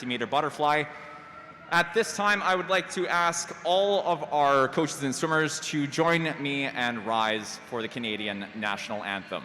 50-meter butterfly. At this time, I would like to ask all of our coaches and swimmers to join me and rise for the Canadian National Anthem.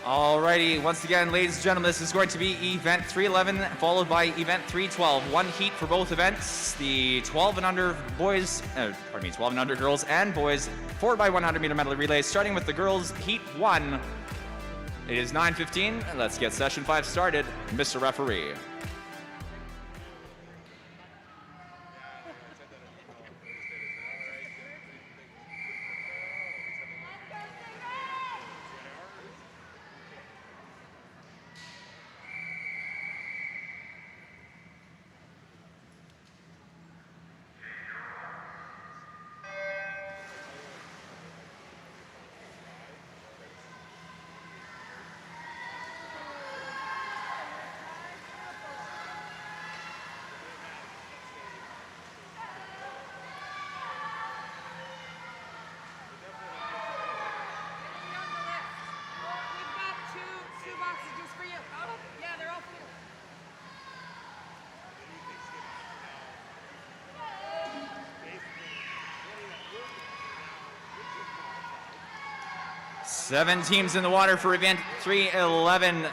Alrighty, once again, ladies and gentlemen, this is going to be event 311 followed by event 312. One heat for both events. The 12 and under boys, 12 and under girls and boys, 4x100 meter medley relay, starting with the girls heat 1. It is 9:15. Let's get session 5 started. Mr. Referee. Seven teams in the water for event 311.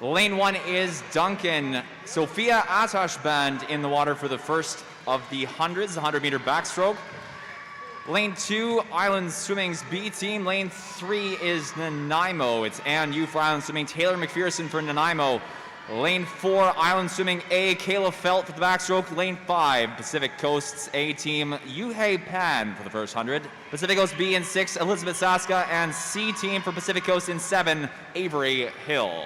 Lane 1 is Duncan. Sophia Atashband in the water for the first of the hundreds, the 100-meter backstroke. Lane 2, Island Swimming's B team. Lane 3 is Nanaimo. It's Ann Yu for Island Swimming, Taylor McPherson for Nanaimo. Lane 4, Island Swimming A, Kayla Felt for the backstroke. Lane 5, Pacific Coast's A team, Yuhei Pan for the first 100. Pacific Coast B in 6, Elizabeth Saska, and C team for Pacific Coast in 7, Avery Hill.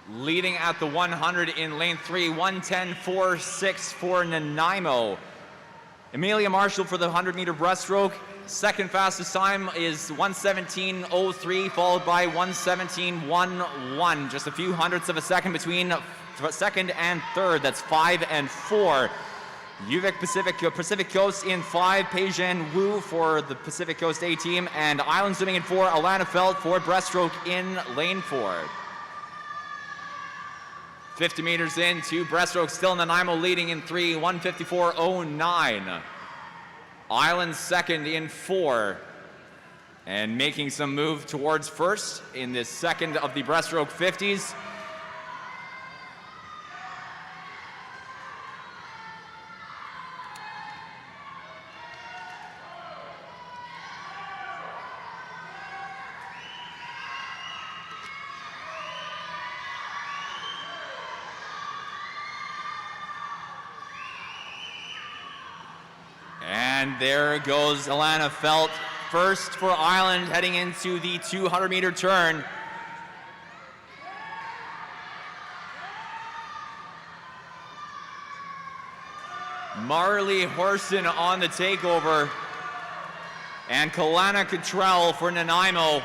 Leading at the 100 in lane 3, 1:10.46 for Nanaimo. Amelia Marshall for the 100-meter breaststroke. Second fastest time is 1:17.03, followed by 1:17.11. Just a few hundredths of a second between second and third. That's 5 and 4. UVic Pacific Coast in 5, Peijian Wu for the Pacific Coast A team, and Island Swimming in 4, Alana Felt for breaststroke in lane 4. 50 meters in, 2 breaststroke, still Nanaimo leading in 3, 1:54.09. Island second in 4, and making some move towards first in this second of the breaststroke 50s. And there goes Alana Felt, first for Island, heading into the 200-meter turn. Marley Horson on the takeover. And Kalana Cottrell for Nanaimo.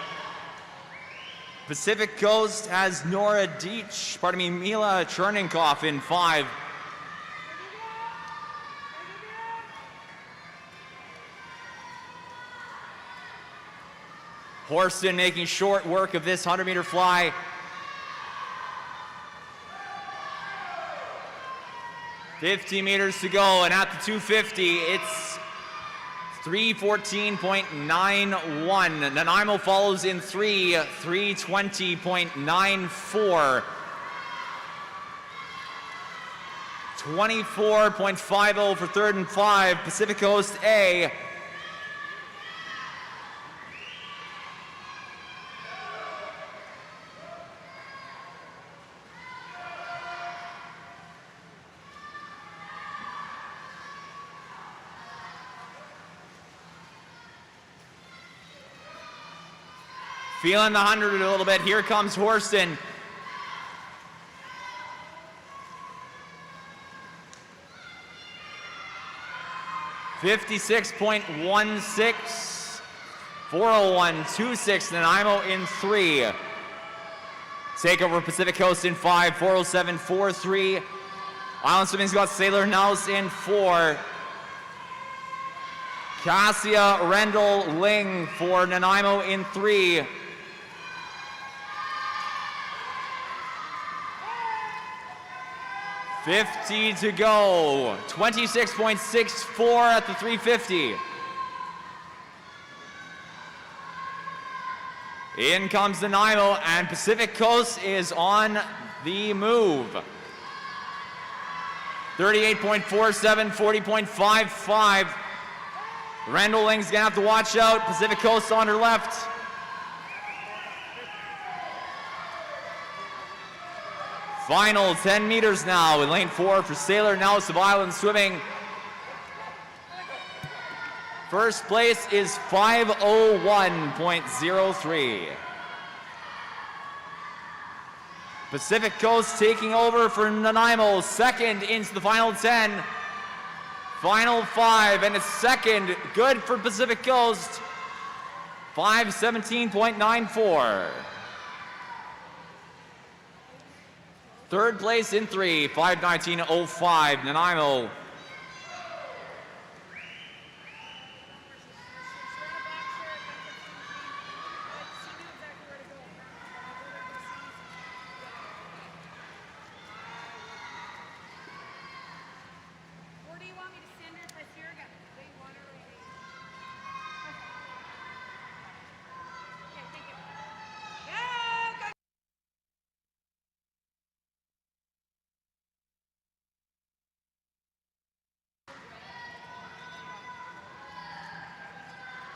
Pacific Coast has Mila Chernenkoff in 5. Horson making short work of this 100-meter fly. $50 meters to go, and at the 250, it's 3:14.91. Nanaimo follows in 3:20.94. 24.50 for third and 5. Pacific Coast A. Feeling the 100 a little bit. Here comes Horson. .56.16. 4:01.26. Nanaimo in 3. Takeover Pacific Coast in 5. 4:07.43. Island Swimming's got Sailor Nouse in 4. Cassia Rendell Ling for Nanaimo in 3. $50 to go. 26.64 at the 350. In comes Nanaimo, and Pacific Coast is on the move. 38.47, 40.55. Rendell Ling's gonna have to watch out. Pacific Coast on her left. Final 10 meters now in lane 4 for Sailor Nouse of Island Swimming. First place is 5:01.03. Pacific Coast taking over for Nanaimo, second into the final 10. Final 5, and it's second, good for Pacific Coast, 5:17.94. Third place in 3, 5:19.05, Nanaimo.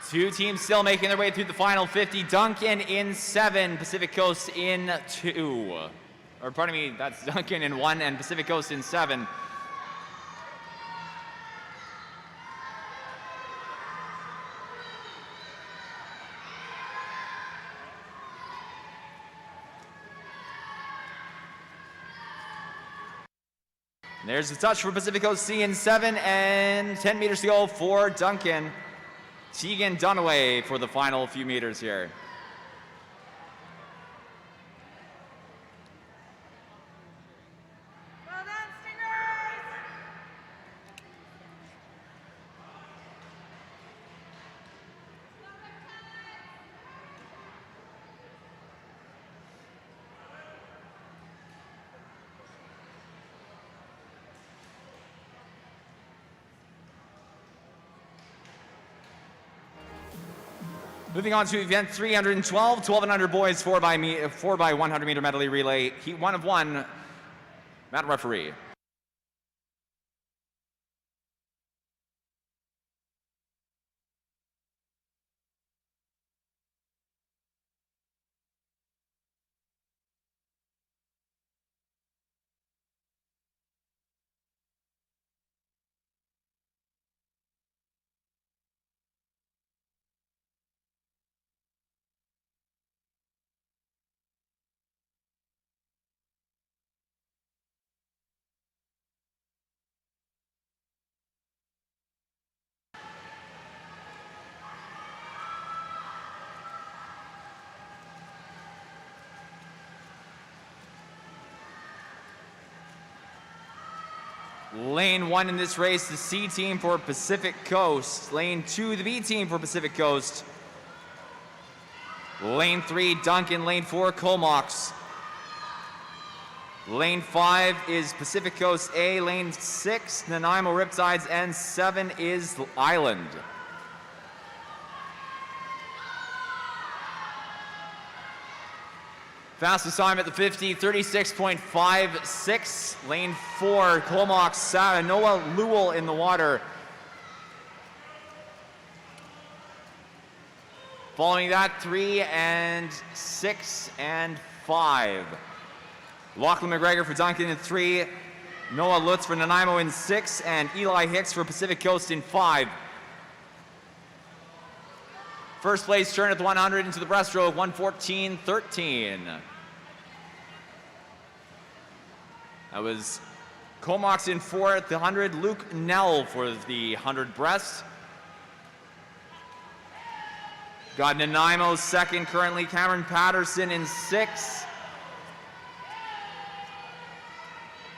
Two teams still making their way through the final 50. Duncan in 7, Pacific Coast in 2. Or pardon me, that's Duncan in 1 and Pacific Coast in 7. There's the touch for Pacific Coast C in 7, and 10 meters to go for Duncan. Tegan Dunaway for the final few meters here. Well done, Stingrays! Moving on to event 312, 1200 boys, 4 by 100 meter medley relay. Heat 1 of 1. Matt referee. Lane 1 in this race, the C team for Pacific Coast. Lane 2, the B team for Pacific Coast. Lane 3, Duncan. Lane 4, Comox. Lane 5 is Pacific Coast A. Lane 6, Nanaimo Riptides. And 7 is Island. Fastest time at the 50, 36.56. Lane 4, Comox, Noah Lewell in the water. Following that, 3 and 6 and 5. Lachlan McGregor for Duncan in 3. Noah Lutz for Nanaimo in 6. And Eli Hicks for Pacific Coast in 5. First place turn at the 100 into the breaststroke, 1:14.13. That was Comox in 4 at the 100, Luke Nell for the 100 breast. Got Nanaimo second currently, Cameron Patterson in 6.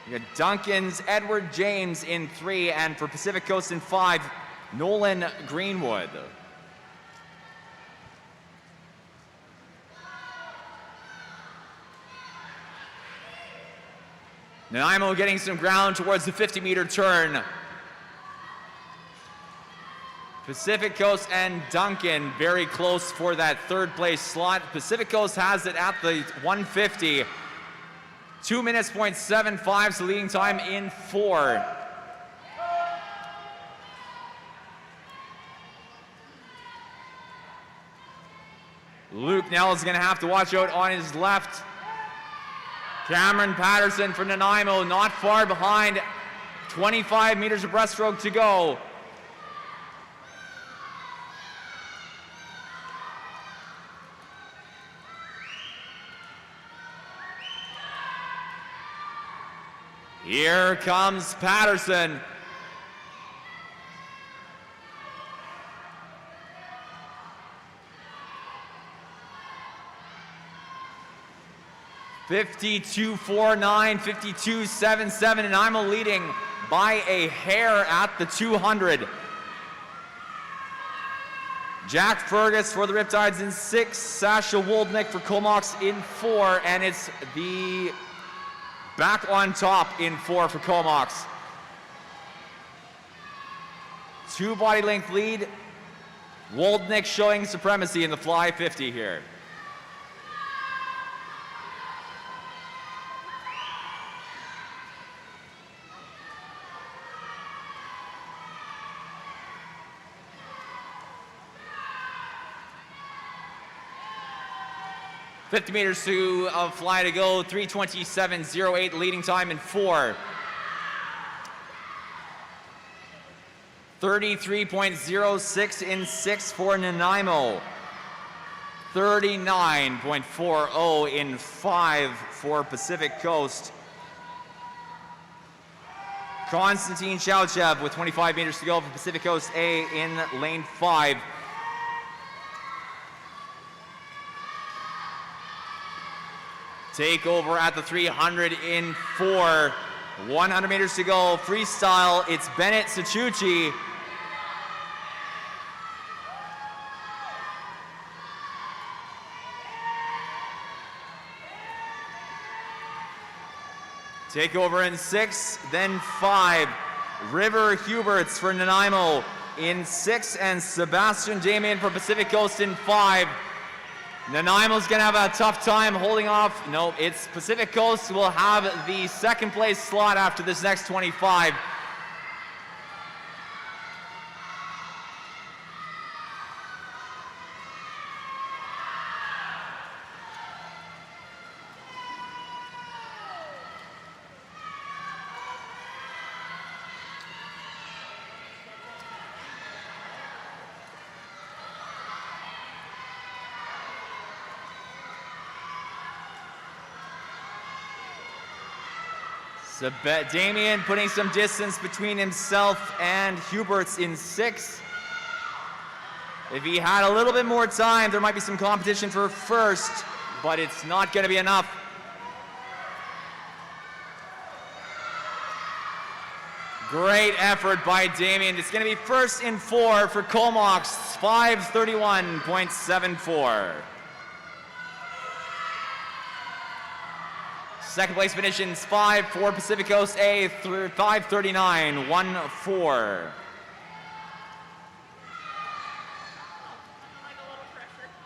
You got Duncan's Edward James in 3, and for Pacific Coast in 5, Nolan Greenwood. Nanaimo getting some ground towards the 50-meter turn. Pacific Coast and Duncan very close for that third place slot. Pacific Coast has it at the 150. 2 minutes, .75 is the leading time in 4. Luke Nell is gonna have to watch out on his left. Cameron Patterson for Nanaimo, not far behind. 25 meters of breaststroke to go. Here comes Patterson. .52.49, 52.77, and I'm leading by a hair at the 200. Jack Fergus for the Riptides in 6, Sasha Woldnick for Comox in 4, and it's the back on top in 4 for Comox. 2 body length lead. Woldnick showing supremacy in the fly 50 here. .50 meters to fly to go, 3:27.08 leading time in 4. 33.06 in 6 for Nanaimo. 39.40 in 5 for Pacific Coast. Konstantin Chauchev with 25 meters to go for Pacific Coast A in lane 5. Take over at the 300 in 4. 100 meters to go. Freestyle, it's Bennett Sachucci. Take over in 6, then 5. River Huberts for Nanaimo in 6, and Sebastian Damien for Pacific Coast in 5. Nanaimo's gonna have a tough time holding off. No, it's Pacific Coast will have the second place slot after this next 25. Damien putting some distance between himself and Huberts in 6. If he had a little bit more time, there might be some competition for first, but it's not going to be enough. . Great effort by Damien. It's going to be first in 4 for Comox, 5:31.74. Second place finish in 5 for Pacific Coast A, 5:39.14.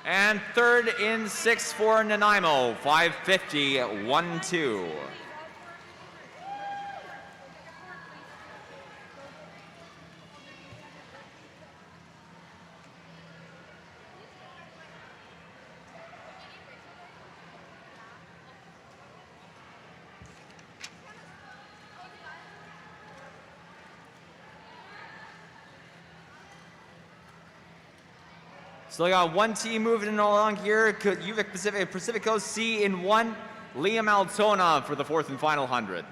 And third in 6 for Nanaimo, 5:50.12. Still got one team moving along here. UVic Pacific Coast C in 1. Liam Altona for the 4th and final 100.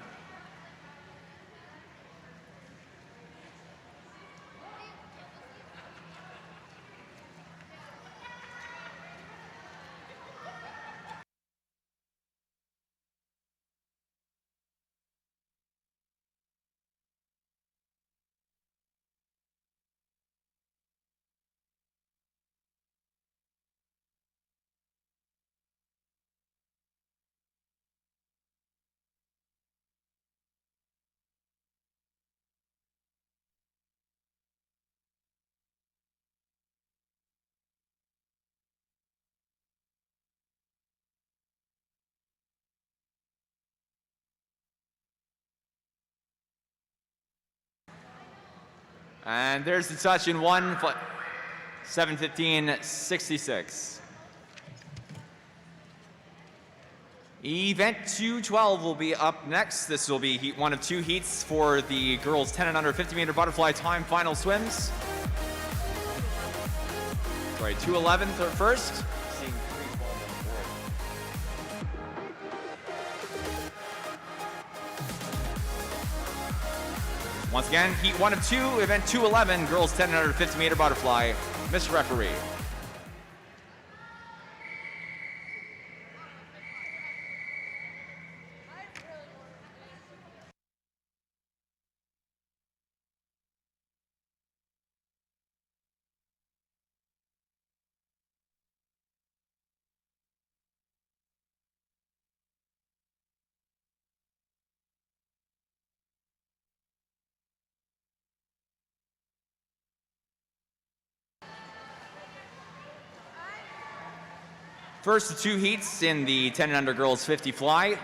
And there's the touch in 1, 7:15.66. Event 212 will be up next. This will be heat 1 of 2 heats for the girls 10 and under 50-meter butterfly time final swims. Sorry, 211 first. Seeing 312 on the board. Once again, heat 1 of 2, event 211, girls 10 and under 50-meter butterfly. Mr. Referee. First of 2 heats in the 10 and under girls 50 fly.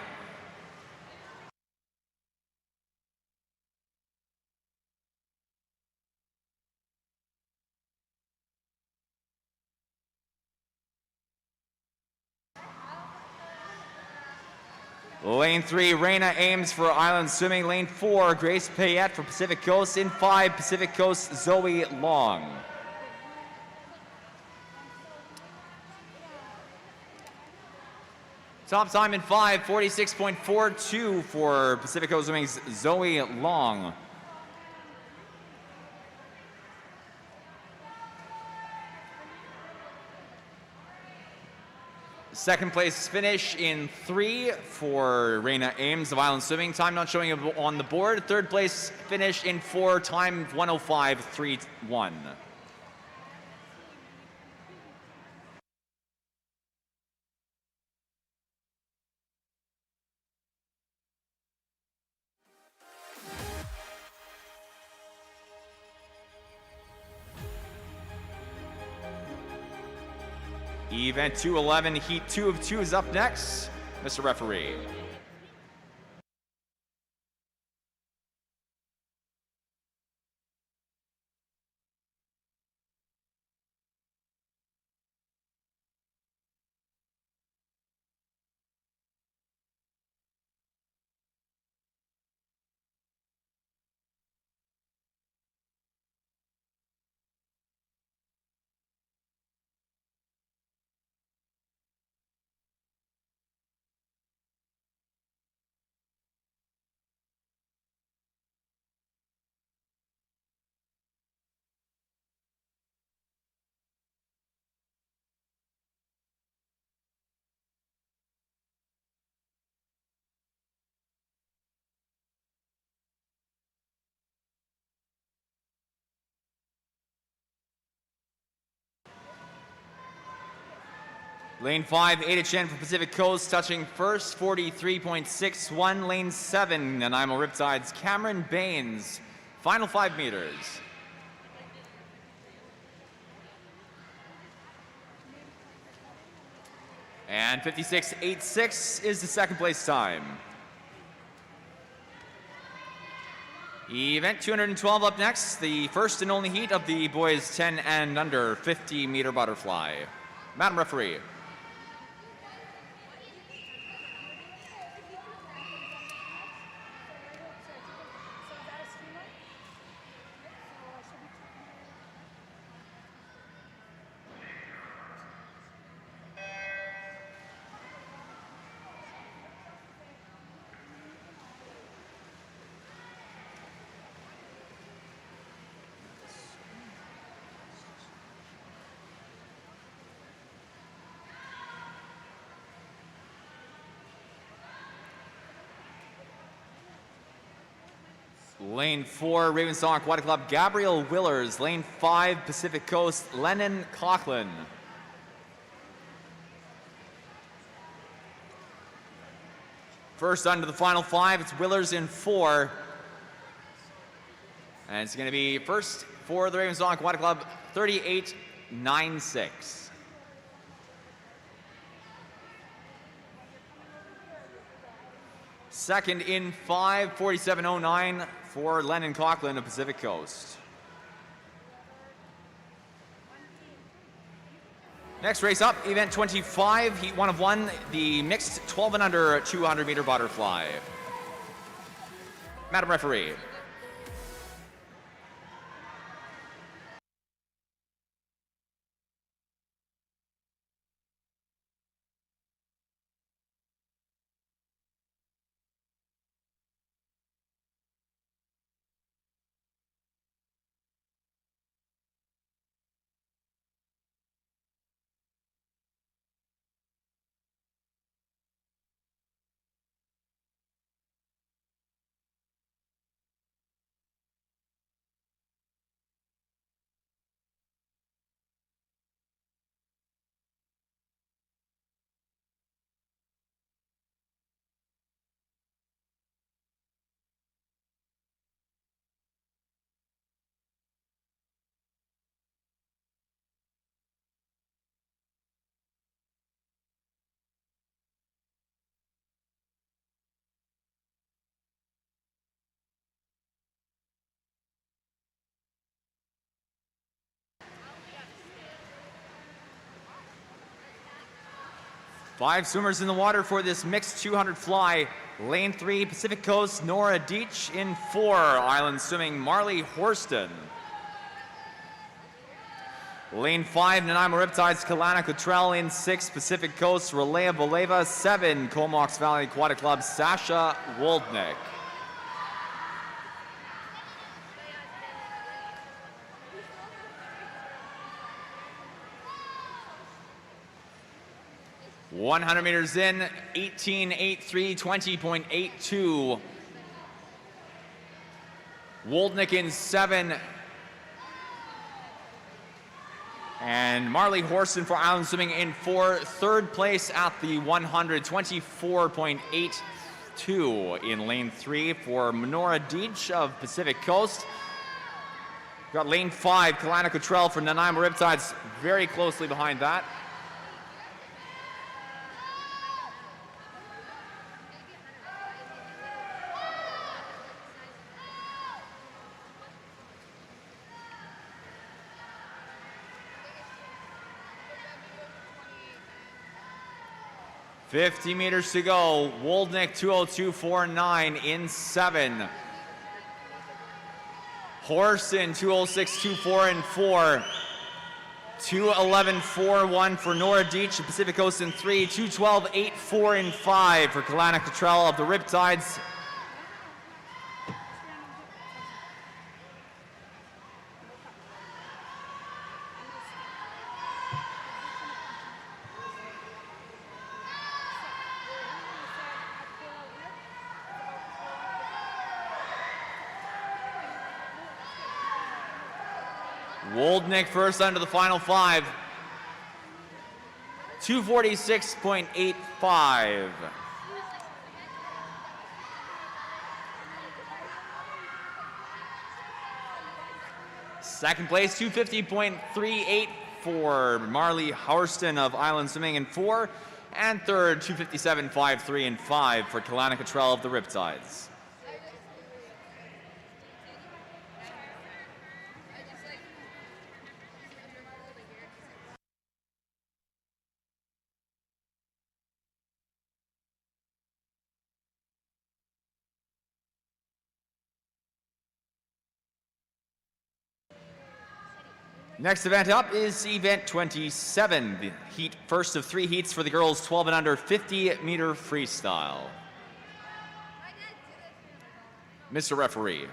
Lane 3, Reina Ames for Island Swimming. Lane 4, Grace Payette for Pacific Coast. In 5, Pacific Coast, Zoe Long. Top time in 5, 46.42 for Pacific Coast Swimming's Zoe Long. Second place finish in 3 for Reina Ames of Island Swimming. Time not showing on the board. Third place finish in 4, time 105.31. Event 211, heat 2 of 2 is up next. Mr. Referee. Lane 5, Ada Chen for Pacific Coast, touching first, 43.61. Lane 7, Nanaimo Riptides, Cameron Baines, final 5 meters. And 56.86 is the second place time. Event 212 up next, the first and only heat of the boys 10 and under 50-meter butterfly. Madam Referee. Lane 4, Ravensong Aquatic Club, Gabriel Willers. Lane 5, Pacific Coast, Lennon Coughlin. First under the final 5, it's Willers in 4. And it's going to be first for the Ravensong Aquatic Club, 38.96. Second in 5, 47.09 for Lennon Coughlin of Pacific Coast. Next race up, event 25, heat 1 of 1, the mixed 12 and under 200-meter butterfly. Madam Referee. Five swimmers in the water for this mixed 200 fly. Lane 3, Pacific Coast, Nora Deach. In 4, Island Swimming, Marley Horston. Lane 5, Nanaimo Riptides, Kalana Cottrell. In 6, Pacific Coast, Relea Boleva. 7, Comox Valley Aquatic Club, Sasha Woldnick. .100 meters in, 18.83, 20.82. Woldnick in 7. And Marley Horston for Island Swimming in 4. Third place at the 100, 24.82 in lane 3 for Menora Deach of Pacific Coast. Got lane 5, Kalana Cottrell for Nanaimo Riptides very closely behind that. .50 meters to go. Woldnick 2:02.49 in 7. Horston 2:06.24 in 4. 2:11.41 for Nora Deach of Pacific Coast in 3. 2:12.84 in 5 for Kalana Cottrell of the Riptides. Woldnick first under the final 5. 246.85. Second place, 250.38 for Marley Hourston of Island Swimming in 4. And third, 257.53 in 5 for Kalana Cottrell of the Riptides. Next event up is event 27, the first of 3 heats for the girls 12 and under 50-meter freestyle. Mr. Referee.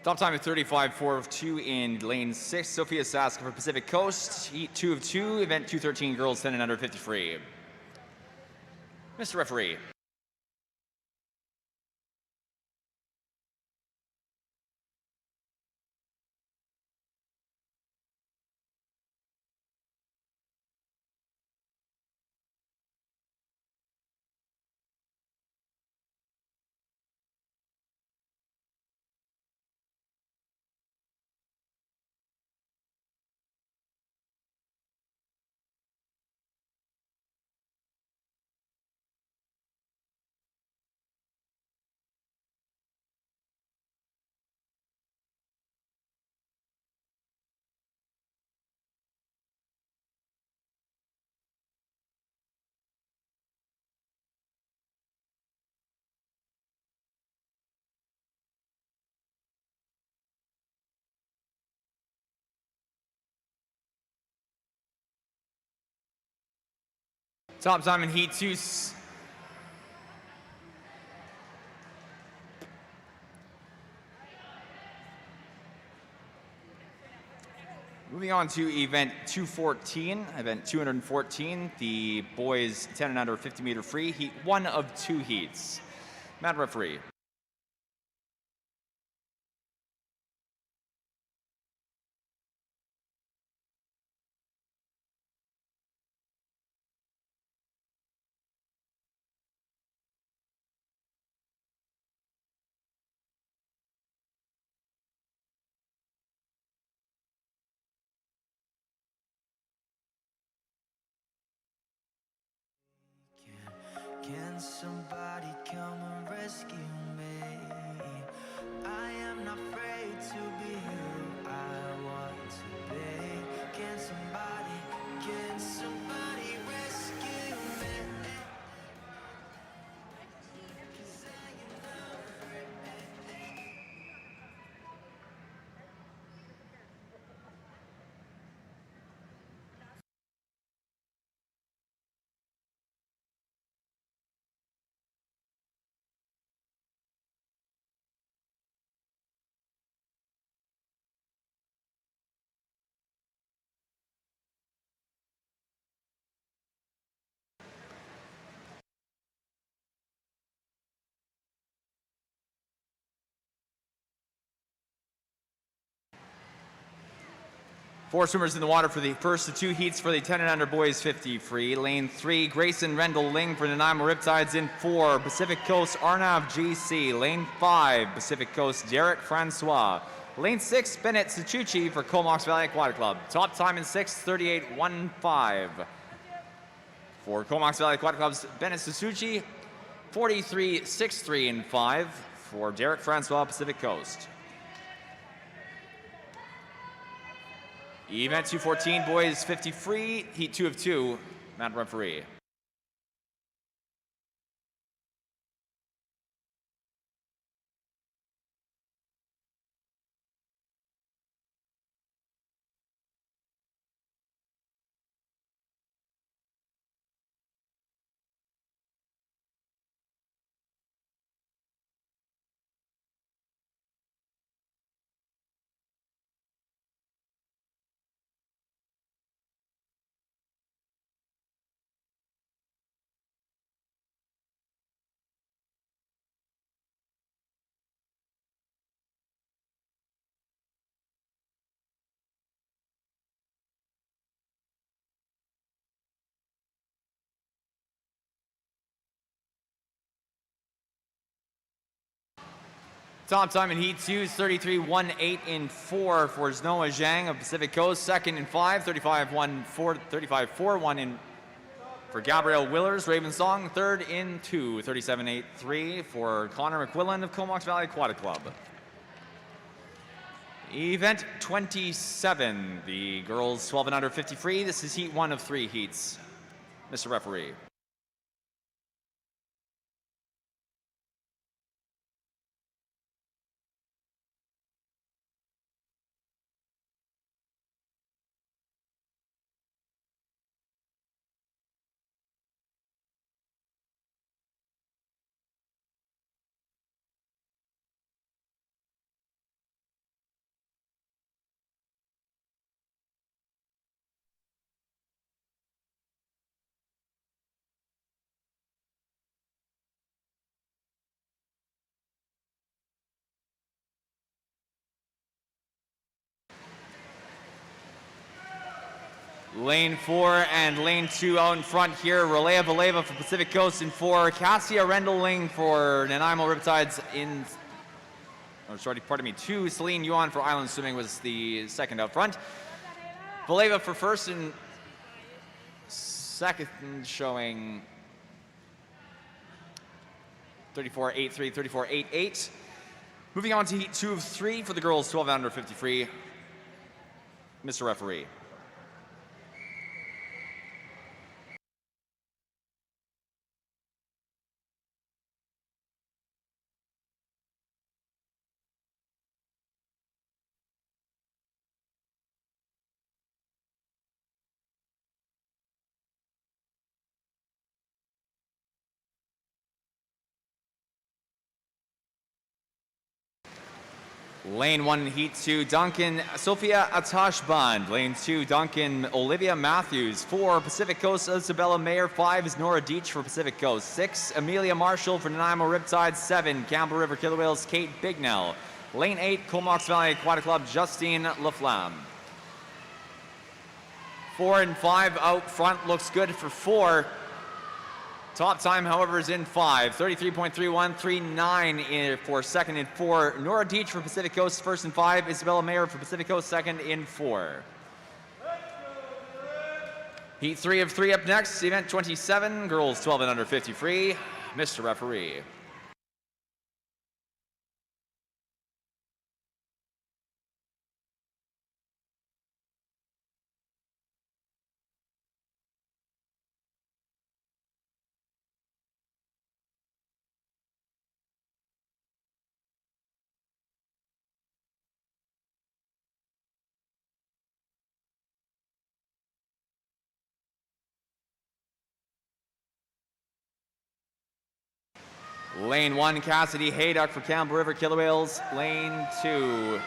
Top time of 35.42 in lane 6. Sophia Saska for Pacific Coast. Heat 2 of 2, event 213, girls 10 and under 50 free. Mr. Referee. Top time in heat 2. Moving on to event 214, event 214, the boys 10 and under 50-meter free, heat 1 of 2 heats. Madam Referee. Can somebody come and rescue me? I am not afraid to be who I want to be. Can somebody rescue me? Four swimmers in the water for the first of two heats for the 10 and under boys 50 free. Lane 3, Grayson Rendell Ling for Nanaimo Riptides in 4. Pacific Coast, Arnav GC. Lane 5, Pacific Coast, Derek Francois. Lane 6, Bennett Sachuchi for Comox Valley Aquatic Club. Top time in 6, 38.15. For Comox Valley Aquatic Club's Bennett Sachuchi, 43.63 in 5. For Derek Francois, Pacific Coast. Event 214, boys 50 free, heat 2 of 2, Matt referee. Top time in Heat 2 is 33.18 in 4 for Noah Zhang of Pacific Coast. Second in 5, 35.41 in for Gabrielle Willers, Ravensong. Third in 2, 37.83 for Connor McQuillan of Comox Valley Aquatic Club. Event 27, the girls 12 and under 50 free. This is Heat 1 of 3 heats. Mr. Referee. Lane 4 and lane 2 out in front here. Relea Valeva for Pacific Coast in 4. Cassia Rendling for Nanaimo Riptides in, oh, sorry, pardon me, 2. Celine Yuan for Island Swimming was the second out front. Valeva for first and second, showing 34.83, 34.88. Moving on to Heat 2 of 3 for the girls 12 under 50 free. Mr. Referee. Lane 1, Heat 2, Duncan Sophia Atashband. Lane 2, Duncan Olivia Matthews. 4, Pacific Coast Isabella Mayer. 5 is Nora Deach for Pacific Coast. 6, Amelia Marshall for Nanaimo Riptide. 7, Campbell River Killer Whales, Kate Bignell. Lane 8, Comox Valley Aquatic Club, Justine Laflamme. 4 and 5 out front, looks good for 4. Top time, however, is in 5. 33.31, 39 for second in 4. Nora Deach for Pacific Coast, first in 5. Isabella Mayer for Pacific Coast, second in 4. Heat 3 of 3 up next. Event 27, girls 12 and under 50 free. Mr. Referee. Lane 1, Cassidy Hayduck for Campbell River Killer Whales. Lane 2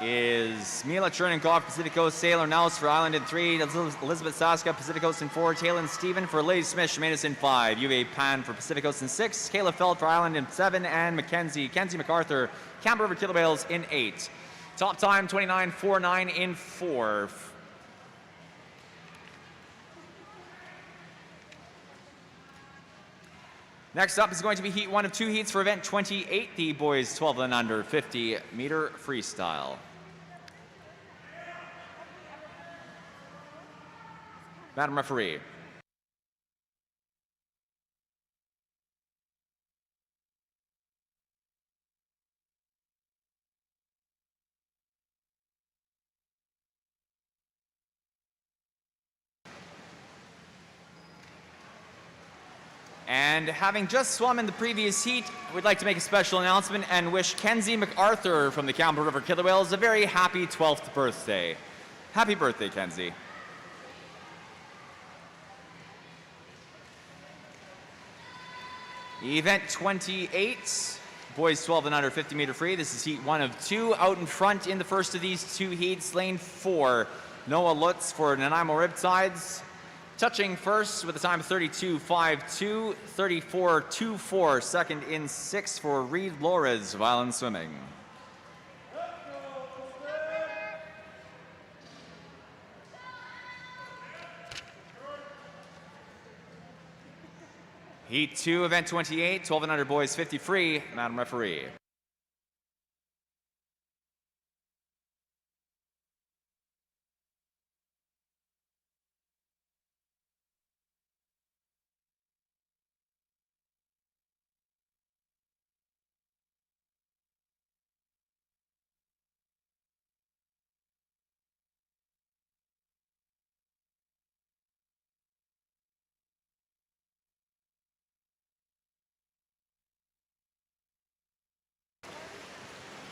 is Mila Cherninkov, Pacific Coast Sailor Nouse for Island in 3. Elizabeth Saska, Pacific Coast in 4. Talon Stephen for Lady Smith, Shemanis in 5. UVA Pan for Pacific Coast in 6. Kayla Feld for Island in 7. And Kenzie MacArthur, Campbell River Killer Whales in 8. Top time 29.49 in fourth. Next up is going to be heat 1 of 2 heats for event 28, the boys 12 and under 50 meter freestyle. Madam Referee. And having just swum in the previous heat, we'd like to make a special announcement and wish Kenzie MacArthur from the Campbell River Killer Whales a very happy 12th birthday. Happy birthday, Kenzie. Event 28, boys 12 and under 50 meter free. This is heat 1 of 2. Out in front in the first of these 2 heats, lane 4, Noah Lutz for Nanaimo Riptides. Touching first with a time of 32.52, 34.24, second in 6 for Reed Lores of Island Swimming. Heat 2, event 28, 12 and under boys 50 free. Madam Referee.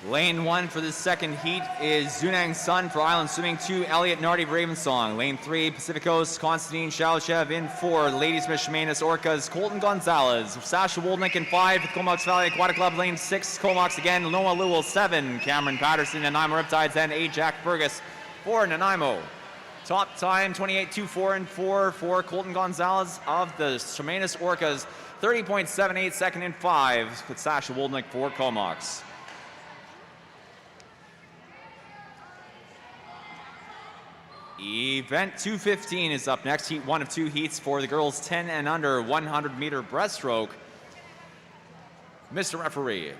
Lane 1 for the second heat is Zunang Sun for Island Swimming 2, Elliot Nardi of Ravensong. Lane 3, Pacific Coast, Konstantin Shaushev in 4, Ladies Mishmanis Orcas, Colton Gonzalez. Sasha Woldnick in 5, Comox Valley Aquatic Club. Lane 6, Comox again, Noah Lewell 7, Cameron Patterson, Nanaimo Riptides, and A. Jack Fergus for Nanaimo. Top time 28.24 and 4 for Colton Gonzalez of the Shemanis Orcas, 30.78 second in 5 with Sasha Woldnick for Comox. Event 215 is up next. Heat 1 of 2 heats for the girls 10 and under 100 meter breaststroke. Mr. Referee.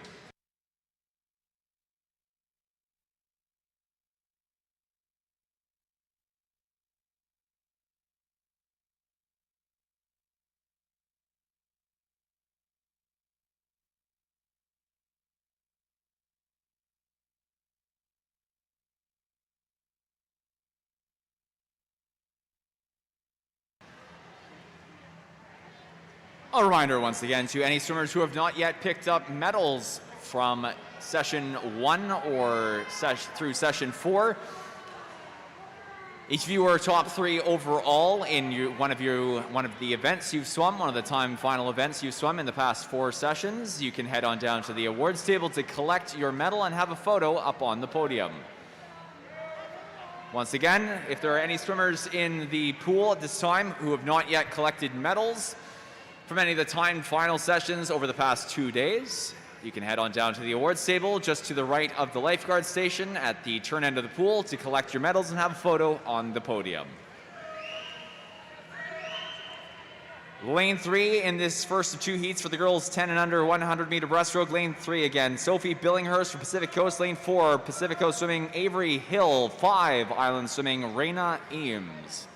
A reminder once again to any swimmers who have not yet picked up medals from session 1 or through session 4. Each of you are top 3 overall in one of the events you've swum, one of the time final events you've swum in the past 4 sessions. You can head on down to the awards table to collect your medal and have a photo up on the podium. Once again, if there are any swimmers in the pool at this time who have not yet collected medals from any of the timed final sessions over the past 2 days, you can head on down to the awards table just to the right of the lifeguard station at the turn end of the pool to collect your medals and have a photo on the podium. Lane 3 in this first of 2 heats for the girls 10 and under 100 meter breaststroke. Lane 3 again, Sophie Billinghurst for Pacific Coast. Lane 4, Pacific Coast Swimming, Avery Hill. 5, Island Swimming, Raina Eames.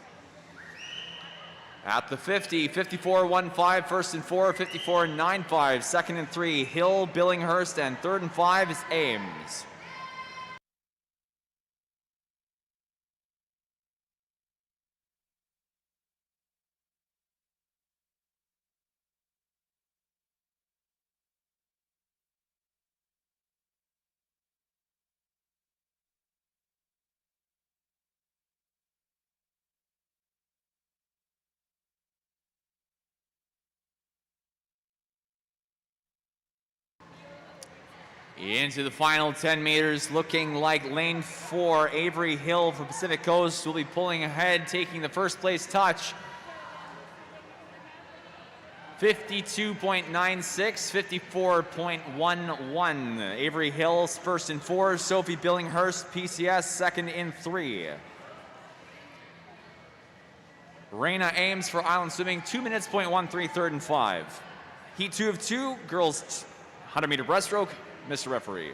At the 50, 54.15, first and 4, 54.95, second and 3, Hill, Billinghurst, and third and 5 is Ames. Into the final 10 meters, looking like lane 4, Avery Hill for Pacific Coast will be pulling ahead, taking the first place touch. 52.96, 54.11. Avery Hills first in 4, Sophie Billinghurst, PCS, second in 3. Raina Ames for Island Swimming, 2 minutes, .13, third and 5. Heat 2 of 2, girls 100-meter breaststroke, Mr. Referee.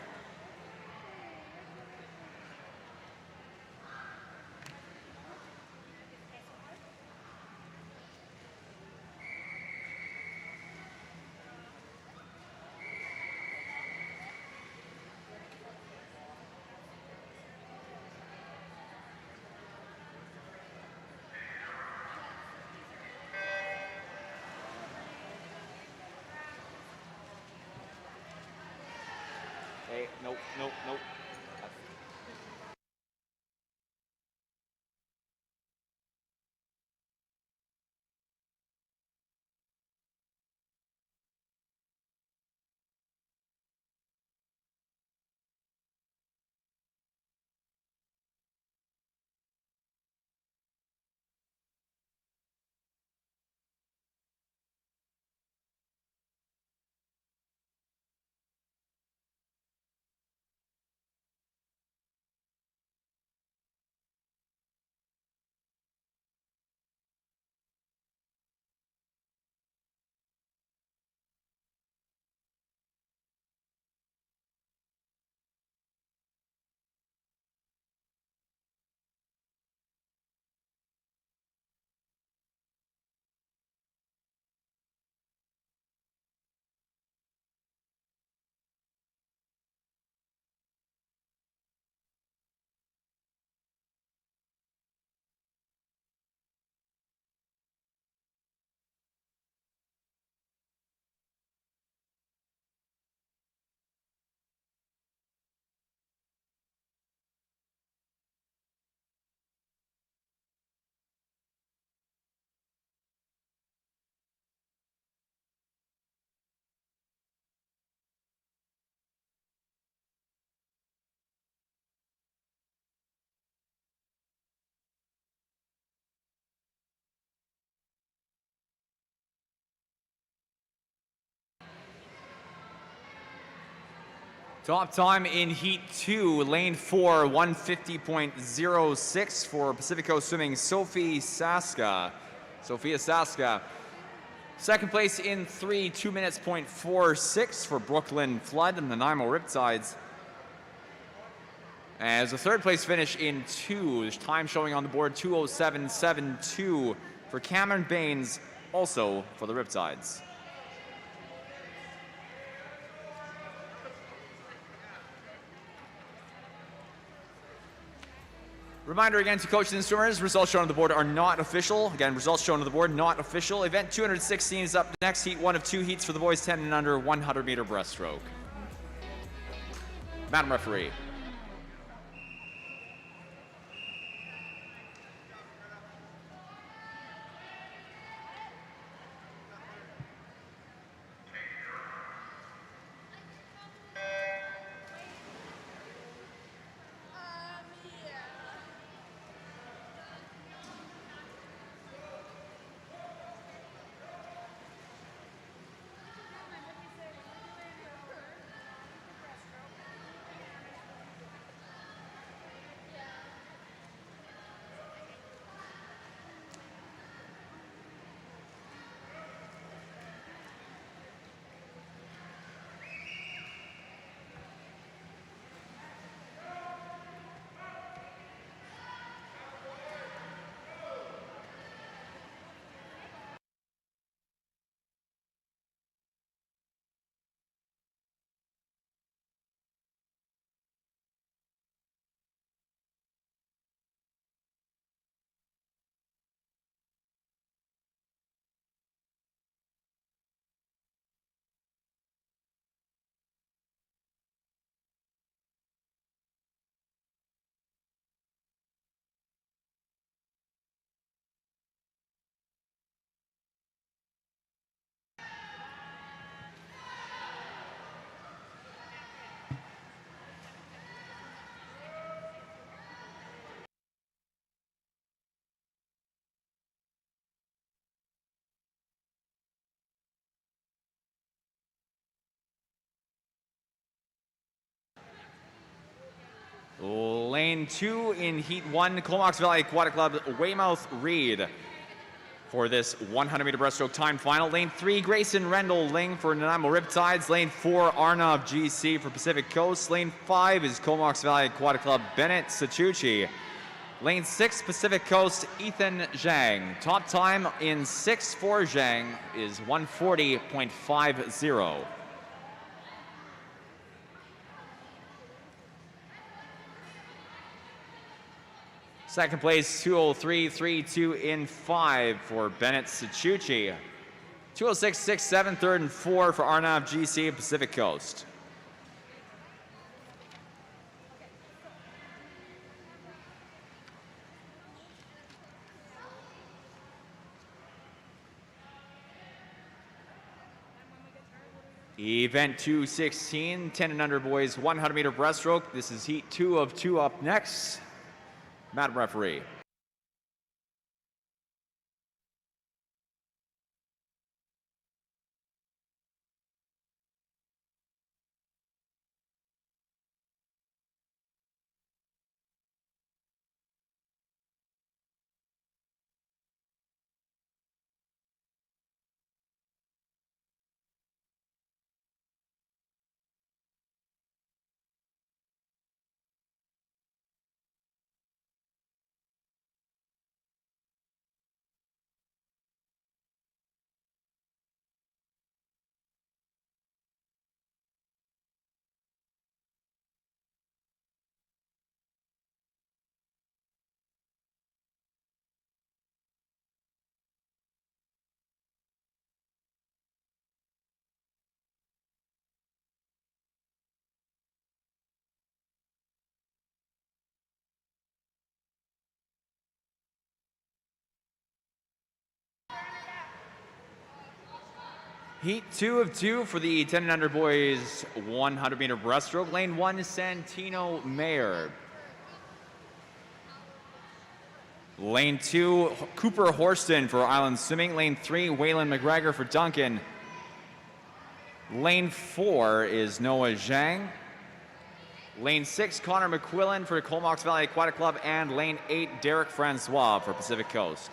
Hey, nope. Top time in Heat 2, Lane 4, 150.06 for Pacific Coast Swimming, Sophia Saska. Second place in 3, 2 minutes, .46 for Brooklyn Flood and the Nanaimo Riptides. As the third place finish in 2, there's time showing on the board, 2:07.72 for Cameron Baines, also for the Riptides. Reminder again to coaches and swimmers, results shown on the board are not official. Again, results shown on the board, not official. Event 216 is up next. Heat 1 of 2 heats for the boys 10 and under 100-meter breaststroke. Madam Referee. Lane 2 in Heat 1, Comox Valley Aquatic Club, Weymouth Reed for this 100-meter breaststroke time final. Lane 3, Grayson Rendell Ling for Nanaimo Riptides. Lane 4, Arnav GC for Pacific Coast. Lane 5 is Comox Valley Aquatic Club, Bennett Sachuchi. Lane 6, Pacific Coast, Ethan Zhang. Top time in 6 for Zhang is 140.50. Second place, 203.32 in 5 for Bennett Sachuchi. 206.67, third and 4 for Arnav GC Pacific Coast. Event 216, 10 and under boys, 100-meter breaststroke. This is Heat 2 of 2 up next. Madam Referee. Heat 2 of 2 for the 10 and under boys 100-meter breaststroke. Lane 1 is Santino Mayer. Lane 2, Cooper Horston for Island Swimming. Lane 3, Waylon McGregor for Duncan. Lane 4 is Noah Zhang. Lane 6, Connor McQuillan for Comox Valley Aquatic Club. And Lane 8, Derek Francois for Pacific Coast.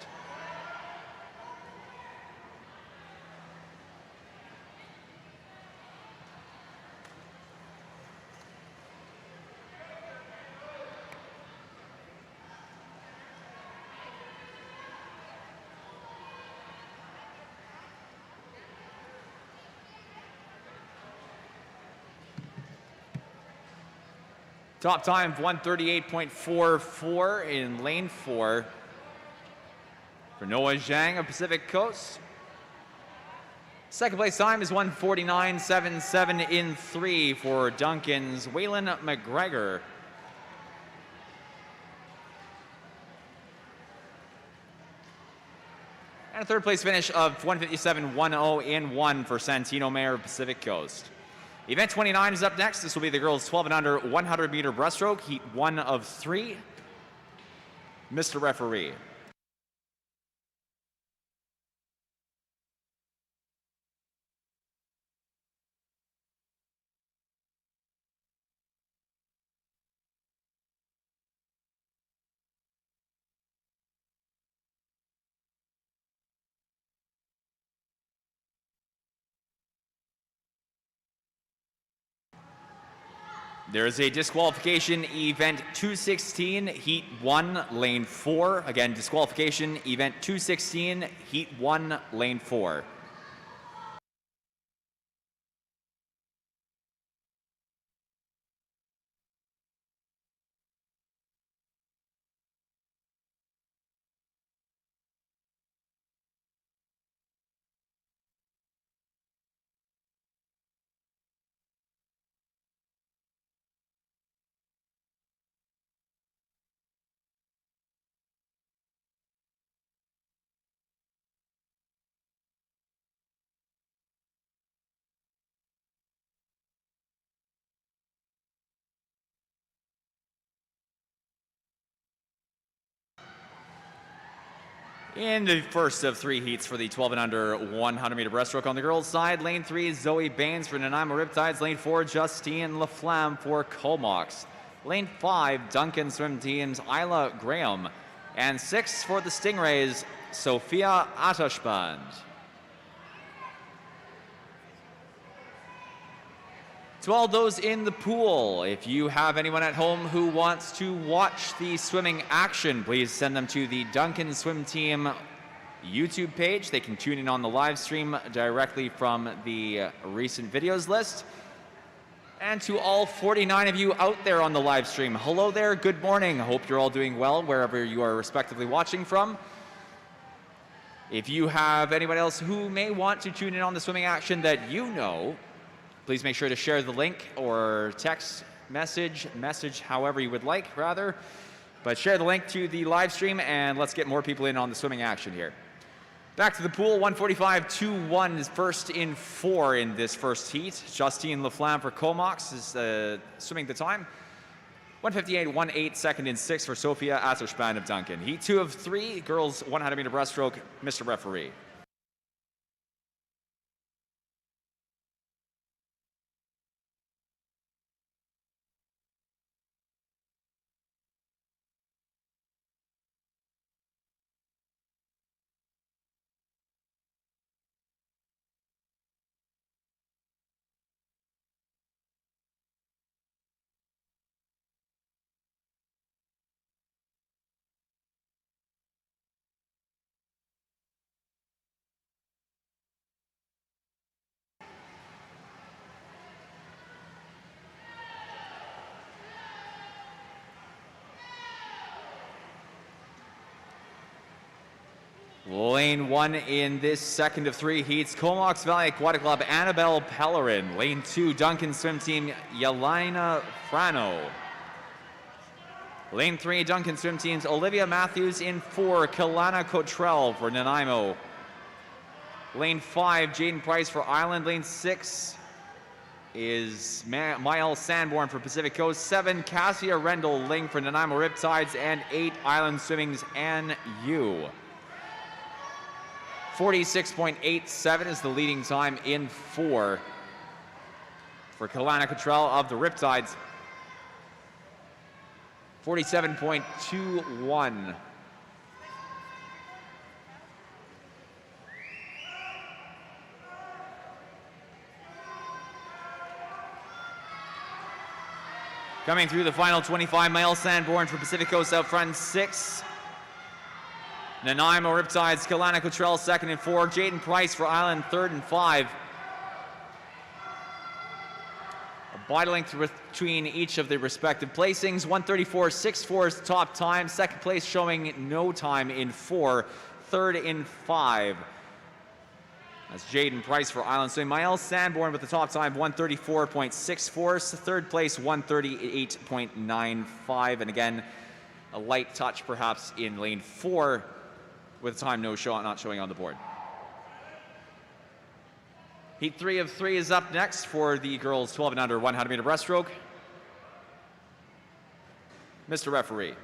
Top time 138.44 in lane 4 for Noah Zhang of Pacific Coast. Second place time is 149.77 in 3 for Duncan's Waylon McGregor. And a third place finish of 157.10 in 1 for Santino Mayer of Pacific Coast. Event 29 is up next. This will be the girls 12 and under 100-meter breaststroke, Heat 1 of 3. Mr. Referee. There is a disqualification, event 216, heat 1, lane 4. Again, disqualification, event 216, heat 1, lane 4. In the first of 3 heats for the 12 and under 100-meter breaststroke on the girls' side, lane 3 is Zoe Baines for Nanaimo Riptides, lane 4 Justine Laflamme for Comox. Lane 5, Duncan Swim Team's Isla Graham. And 6 for the Stingrays, Sophia Atashband. To all those in the pool, if you have anyone at home who wants to watch the swimming action, please send them to the Duncan Swim Team YouTube page. They can tune in on the live stream directly from the recent videos list. And to all 49 of you out there on the live stream, hello there, good morning. Hope you're all doing well wherever you are respectively watching from. If you have anyone else who may want to tune in on the swimming action that you know, please make sure to share the link or text message however you would like, rather. But share the link to the live stream and let's get more people in on the swimming action here. Back to the pool, 145.21 is first in 4 in this first heat. Justine Laflamme for Comox is swimming the time. 158.18 second in 6 for Sophia Atashband of Duncan. Heat 2 of 3, girls 100-meter breaststroke, Mr. Referee. Lane 1 in this second of 3 heats, Comox Valley Aquatic Club, Annabelle Pellerin. Lane 2, Duncan Swim Team, Yelena Frano. Lane 3, Duncan Swim Team's Olivia Matthews. In 4, Kalana Cottrell for Nanaimo. Lane 5, Jaden Price for Island. Lane 6 is Mael Sanborn for Pacific Coast. 7, Cassia Rendell Ling for Nanaimo Riptides. And 8, Island Swimming's Ann Yu. 46.87 is the leading time in 4 for Kalana Cottrell of the Riptides. 47.21. Coming through the final 25, Mael Sanborn for Pacific Coast out front, 6. Nanaimo Riptides, Kalana Cottrell second and 4. Jaden Price for Island third and 5. A body length between each of the respective placings. 134.64 is top time. Second place showing no time in 4. Third in 5. That's Jaden Price for Island Swimming. Mael Sanborn with the top time, 134.64. Third place, 138.95. And again, a light touch perhaps in lane 4 with time not showing on the board. Heat 3 of 3 is up next for the girls 12 and under 100-meter breaststroke. Mr. Referee.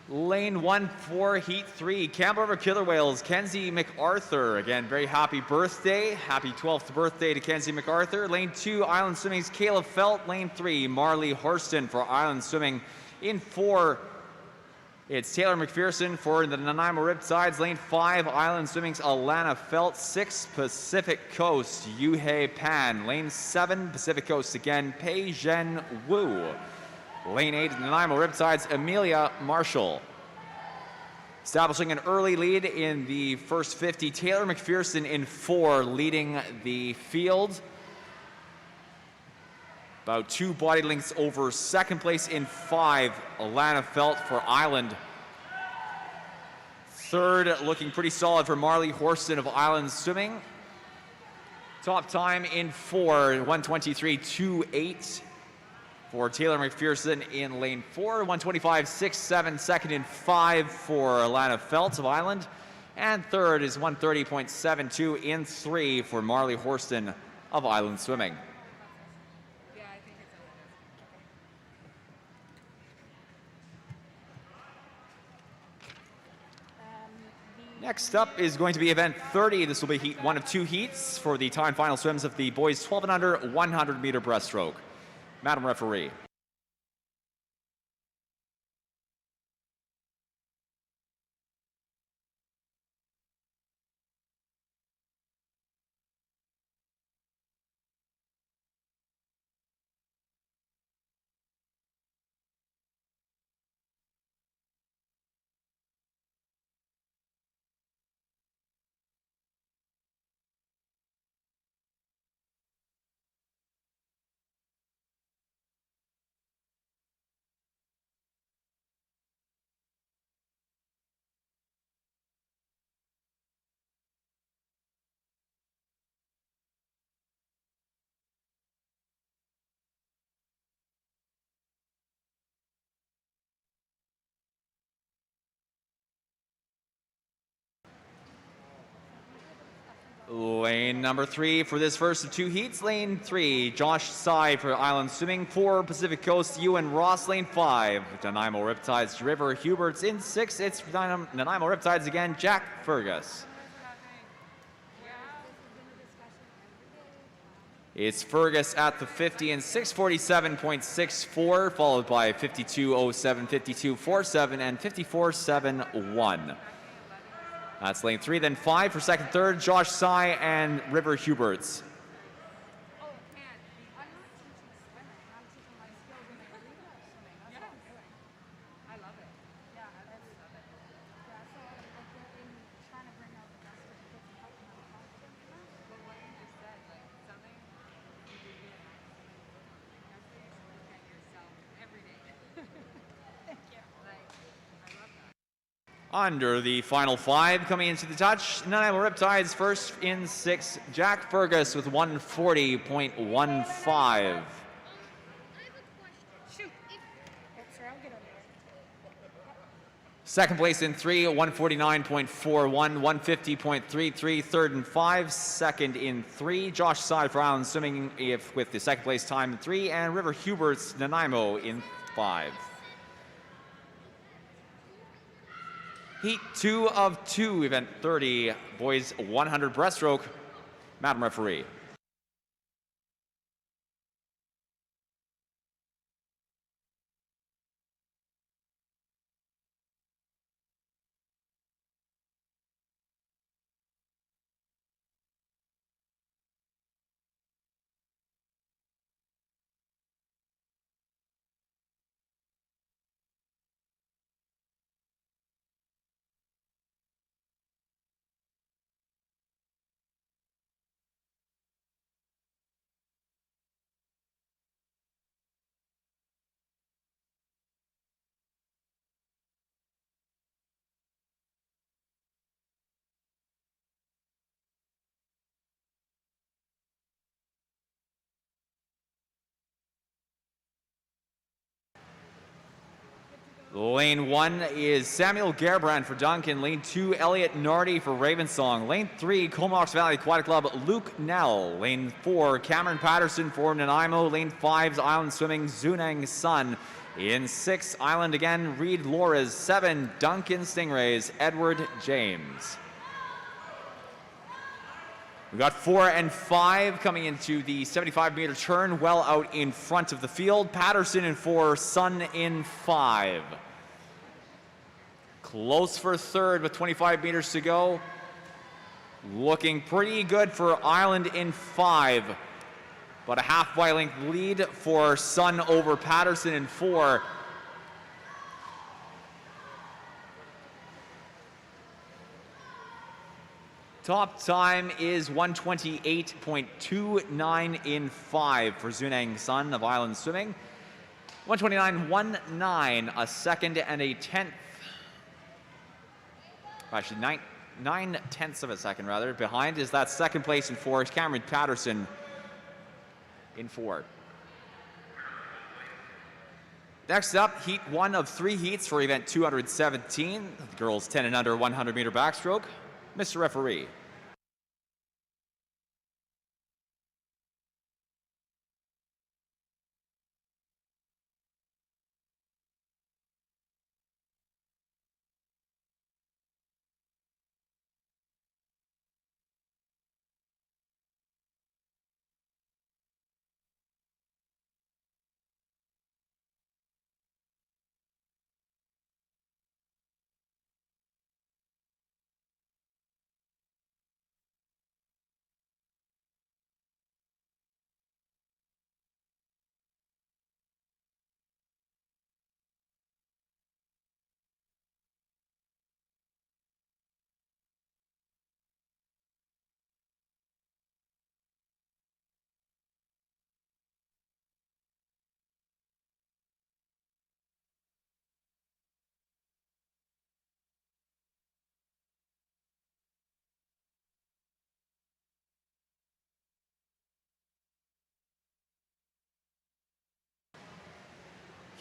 Lane 1 for Heat 3, Campbell River Killer Whales, Kenzie MacArthur. Again, very happy birthday. Happy 12th birthday to Kenzie MacArthur. Lane 2, Island Swimming's Kayla Felt. Lane 3, Marley Horston for Island Swimming. In 4, it's Taylor McPherson for the Nanaimo Riptides. Lane 5, Island Swimming's Alana Felt. 6, Pacific Coast, Yuhei Pan. Lane 7, Pacific Coast again, Pei Zhen Wu. Lane 8, Nanaimo Riptides, Amelia Marshall. Establishing an early lead in the first 50, Taylor McPherson in 4, leading the field. About 2 body lengths over second place in 5, Alana Felt for Island. Third, looking pretty solid for Marley Horston of Island Swimming. Top time in 4, 1:23.28 for Taylor McPherson in lane 4, 1:25.67 second in 5 for Alana Felt of Island. And third is 1:30.72 in 3 for Marley Horston of Island Swimming. Next up is going to be event 30. This will be heat 1 of 2 heats for the time final swims of the boys 12 and under 100-meter breaststroke. Madam Referee. Lane number 3 for this first of 2 heats. Lane 3, Josh Tsai for Island Swimming. 4, Pacific Coast, Ewan Ross. Lane 5, Nanaimo Riptides, River Huberts. In 6, it's Nanaimo Riptides again, Jack Fergus. It's Fergus at the 50 in 6:47.64, followed by 52.07, 52.47, and 54.71. That's lane 3, then 5 for second, third, Josh Tsai and River Huberts. Under the final 5, coming into the touch, Nanaimo Riptides first in 6, Jack Fergus with 140.15. Second place in 3, 149.41, 150.33, third and 5, second in 3, Josh Tsai for Island Swimming with the second place time in 3, and River Huberts Nanaimo in 5. Heat 2 of 2, event 30, boys 100 breaststroke. Madam Referee. Lane 1 is Samuel Gerbrand for Duncan. Lane 2, Elliot Nardi for Ravensong. Lane 3, Comox Valley Aquatic Club, Luke Nell. Lane 4, Cameron Patterson for Nanaimo. Lane 5's Island Swimming, Zunang Sun. In 6, Island again, Reed Loras. 7, Duncan Stingrays, Edward James. We've got 4 and 5 coming into the 75-meter turn, well out in front of the field. Patterson in 4, Sun in 5. Close for third with 25 meters to go. Looking pretty good for Island in 5. But a half-body length lead for Sun over Patterson in 4. Top time is 128.29 in 5 for Zunang Sun of Island Swimming. 129.19, a second and a tenth. Actually, 9/10 of a second, rather. Behind is that second place in 4 is Cameron Patterson in 4. Next up, heat 1 of 3 heats for event 217, the girls 10 and under 100-meter backstroke. Mr. Referee.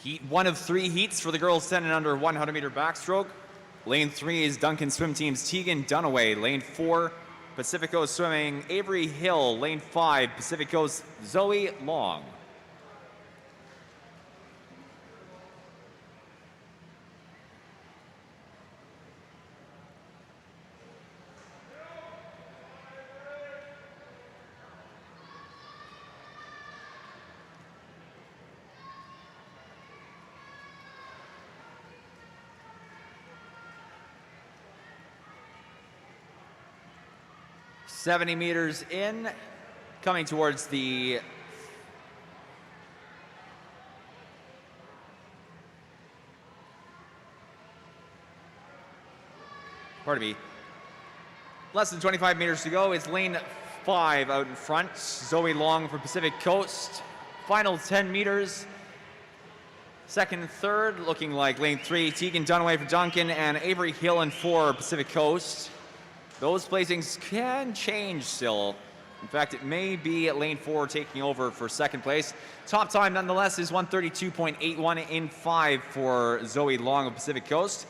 Heat 1 of 3 heats for the girls 10 and under 100-meter backstroke. Lane 3 is Duncan Swim Team's Tegan Dunaway. Lane 4, Pacific Coast Swimming, Avery Hill. Lane 5, Pacific Coast Zoe Long. "70 meters in, coming towards the less than 25 meters to go. It's lane 5 out in front. Zoe Long for Pacific Coast. Final 10 meters. Second and third looking like lane 3, Tegan Dunaway for Duncan, and Avery Hill in 4, Pacific Coast. Those placings can change still. In fact, it may be at lane 4 taking over for second place. Top time, nonetheless, is 132.81 in 5 for Zoe Long of Pacific Coast.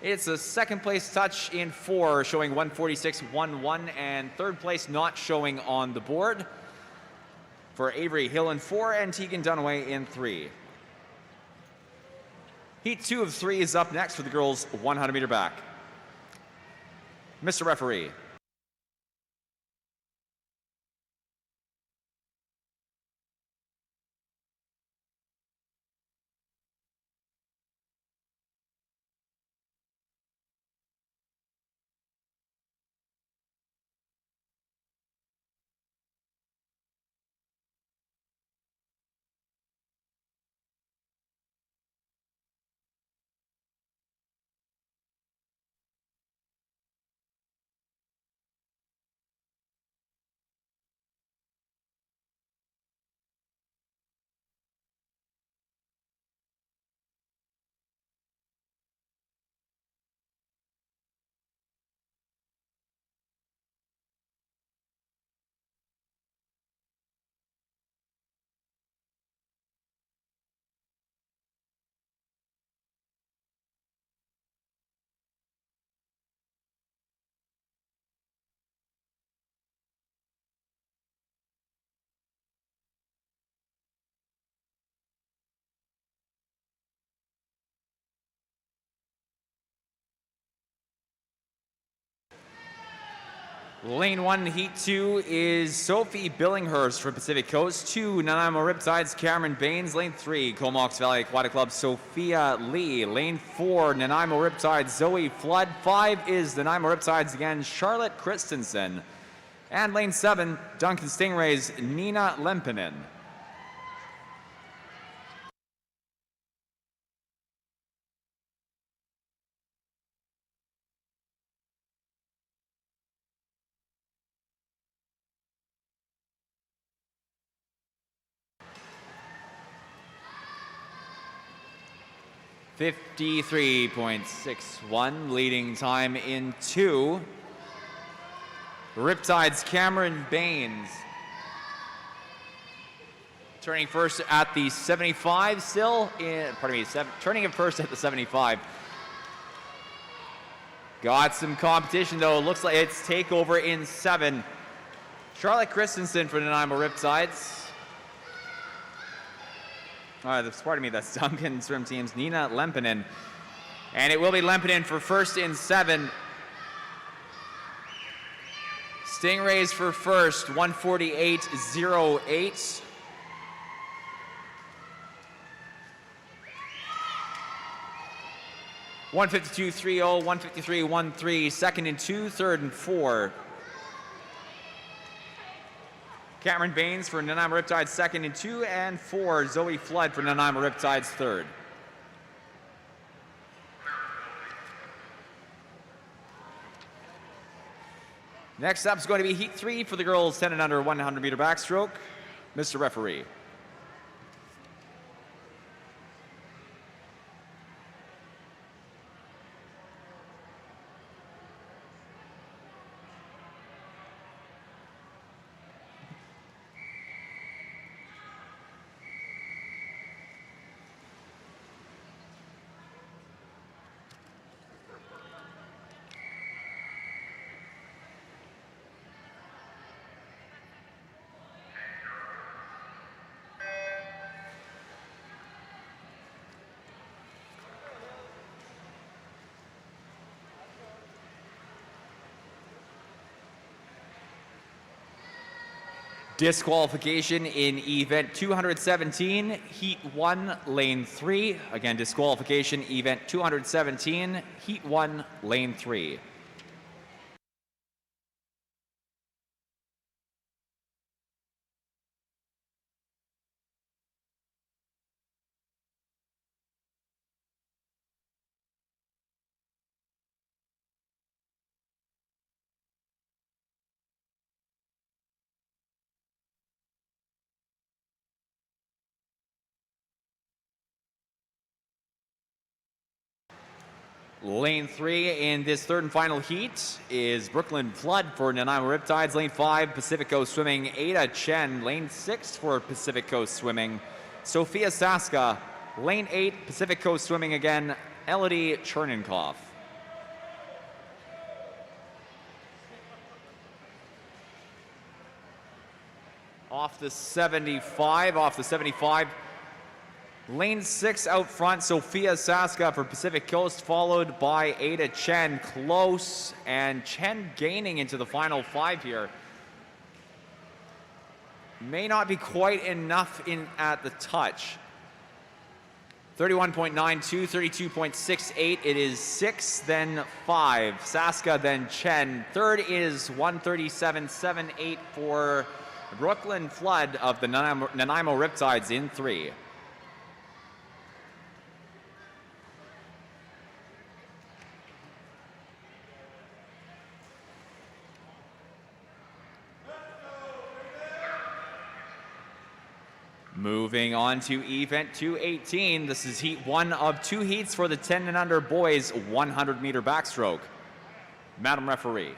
It's a second place touch in 4, showing 146.11, and third place not showing on the board for Avery Hill in 4 and Tegan Dunaway in 3. Heat 2 of 3 is up next for the girls 100-meter back. Mr. Referee. Lane 1, Heat 2 is Sophie Billinghurst for Pacific Coast. 2, Nanaimo Riptides, Cameron Baines. Lane 3, Comox Valley Aquatic Club, Sophia Lee. Lane 4, Nanaimo Riptides, Zoe Flood. 5 is Nanaimo Riptides again, Charlotte Christensen. And lane 7, Duncan Stingrays, Nina Lempinen. 53.61 leading time in 2. Riptide's Cameron Baines turning first at the 75 still in, turning it first at the 75. Got some competition though. Looks like it's takeover in 7. Charlotte Christensen for Nanaimo Riptides. Pardon me, that's Duncan swim team's Nina Lempinen. And it will be Lempinen for first in 7. Stingrays for first, 148.08. $152.30, 153.13, second and 2, third and 4. Cameron Baines for Nanaimo Riptides, second and 2, and 4. Zoe Flood for Nanaimo Riptides, third. Next up is going to be Heat 3 for the girls 10 and under 100 meter backstroke. Mr. Referee. Disqualification in event 217, heat 1, lane 3. Again, disqualification, event 217, heat 1, lane 3. Lane 3 in this third and final heat is Brooklyn Flood for Nanaimo Riptides. Lane 5, Pacific Coast Swimming, Ada Chen. Lane 6 for Pacific Coast Swimming, Sophia Saska. Lane 8, Pacific Coast Swimming again, Elodie Cherninkoff. Off the 75. Lane 6 out front, Sophia Saska for Pacific Coast, followed by Ada Chen. Close, and Chen gaining into the final 5 here. May not be quite enough in at the touch. 31.92, 32.68. It is 6, then 5. Saska, then Chen. Third is 137.78 for Brooklyn Flood of the Nanaimo Riptides in 3. Moving on to event 218. This is heat 1 of 2 heats for the 10 and under boys 100 meter backstroke. Madam Referee.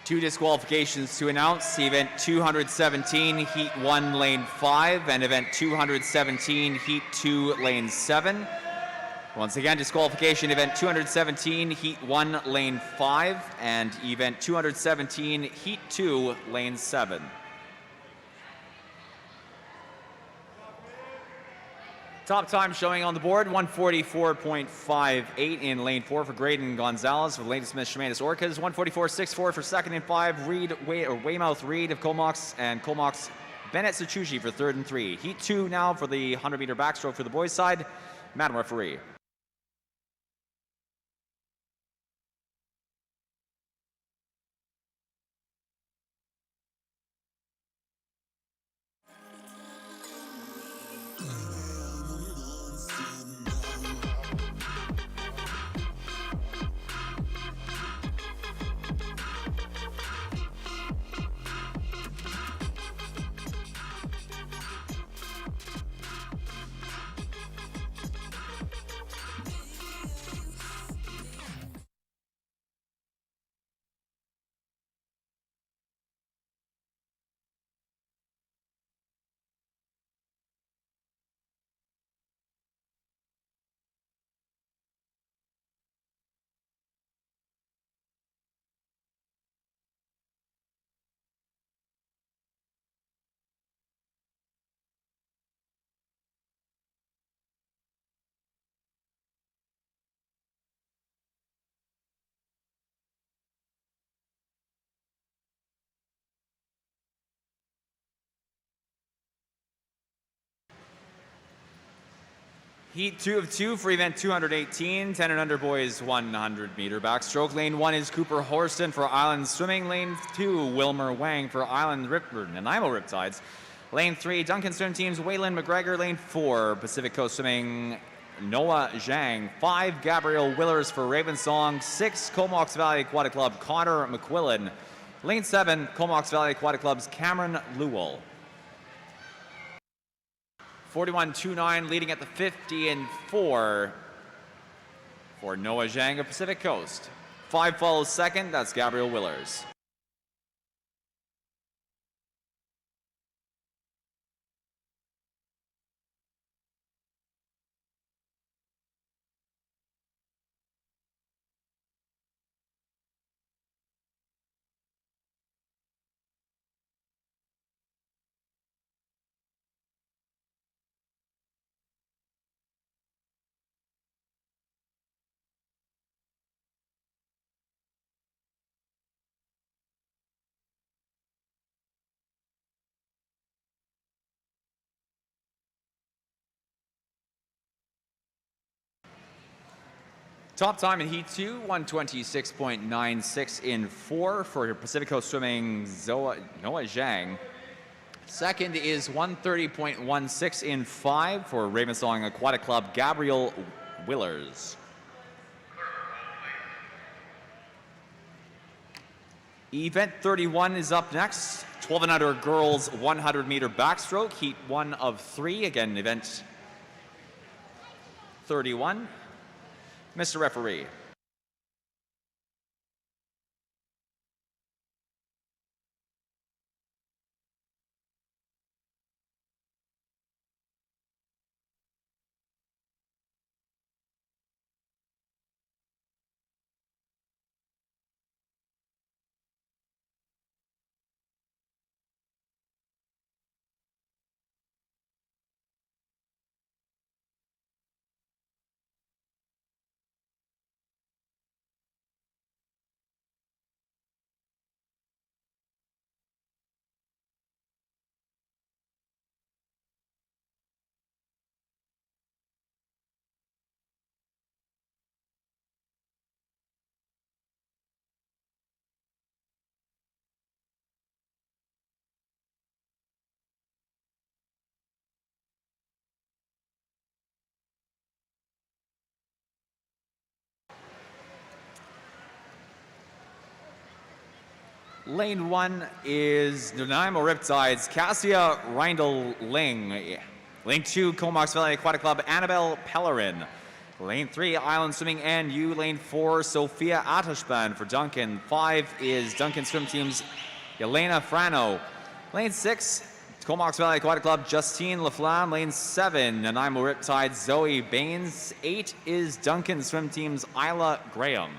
Two disqualifications to announce. Event 217, Heat 1, Lane 5, and Event 217, Heat 2, Lane 7. Once again, disqualification, Event 217, Heat 1, Lane 5, and Event 217, Heat 2, Lane 7. Top time showing on the board, 144.58 in lane 4 for Graydon Gonzalez. For Lane Smith, Shemanis Orcas, 144.64 for second and 5. Weymouth Reed of Comox, and Comox Bennett Sachushi for third and 3. Heat 2 now for the 100-meter backstroke for the boys' side. Madam referee. Heat 2 of 2 for event 218, 10 and under boys 100-meter backstroke. Lane 1 is Cooper Horston for Island Swimming. Lane 2, Wilmer Wang for Nanaimo Riptides. Lane 3, Duncan Swim Teams, Waylon McGregor. Lane 4, Pacific Coast Swimming, Noah Zhang. 5, Gabrielle Willers for Ravensong. 6, Comox Valley Aquatic Club, Connor McQuillan. Lane 7, Comox Valley Aquatic Club's Cameron Lewell. 41.29 leading at the 50 and 4 for Noah Zhang of Pacific Coast. 5 follows second, that's Gabrielle Willers. Top time in Heat 2, 126.96 in 4 for Pacific Coast Swimming, Noah Zhang. Second is 130.16 in 5 for Ravensong Aquatic Club, Gabrielle Willers. Event 31 is up next. 12 and under girls 100-meter backstroke, Heat 1 of 3. Again, event 31. Mr. Referee. Lane 1 is Nanaimo Riptides, Cassia Reindl Ling. Lane 2, Comox Valley Aquatic Club, Annabelle Pellerin. Lane 3, Island Swimming and U. Lane 4, Sophia Atashban for Duncan. 5 is Duncan Swim Team's Elena Frano. Lane 6, Comox Valley Aquatic Club, Justine Laflamme. Lane 7, Nanaimo Riptide, Zoe Baines. 8 is Duncan Swim Team's Isla Graham.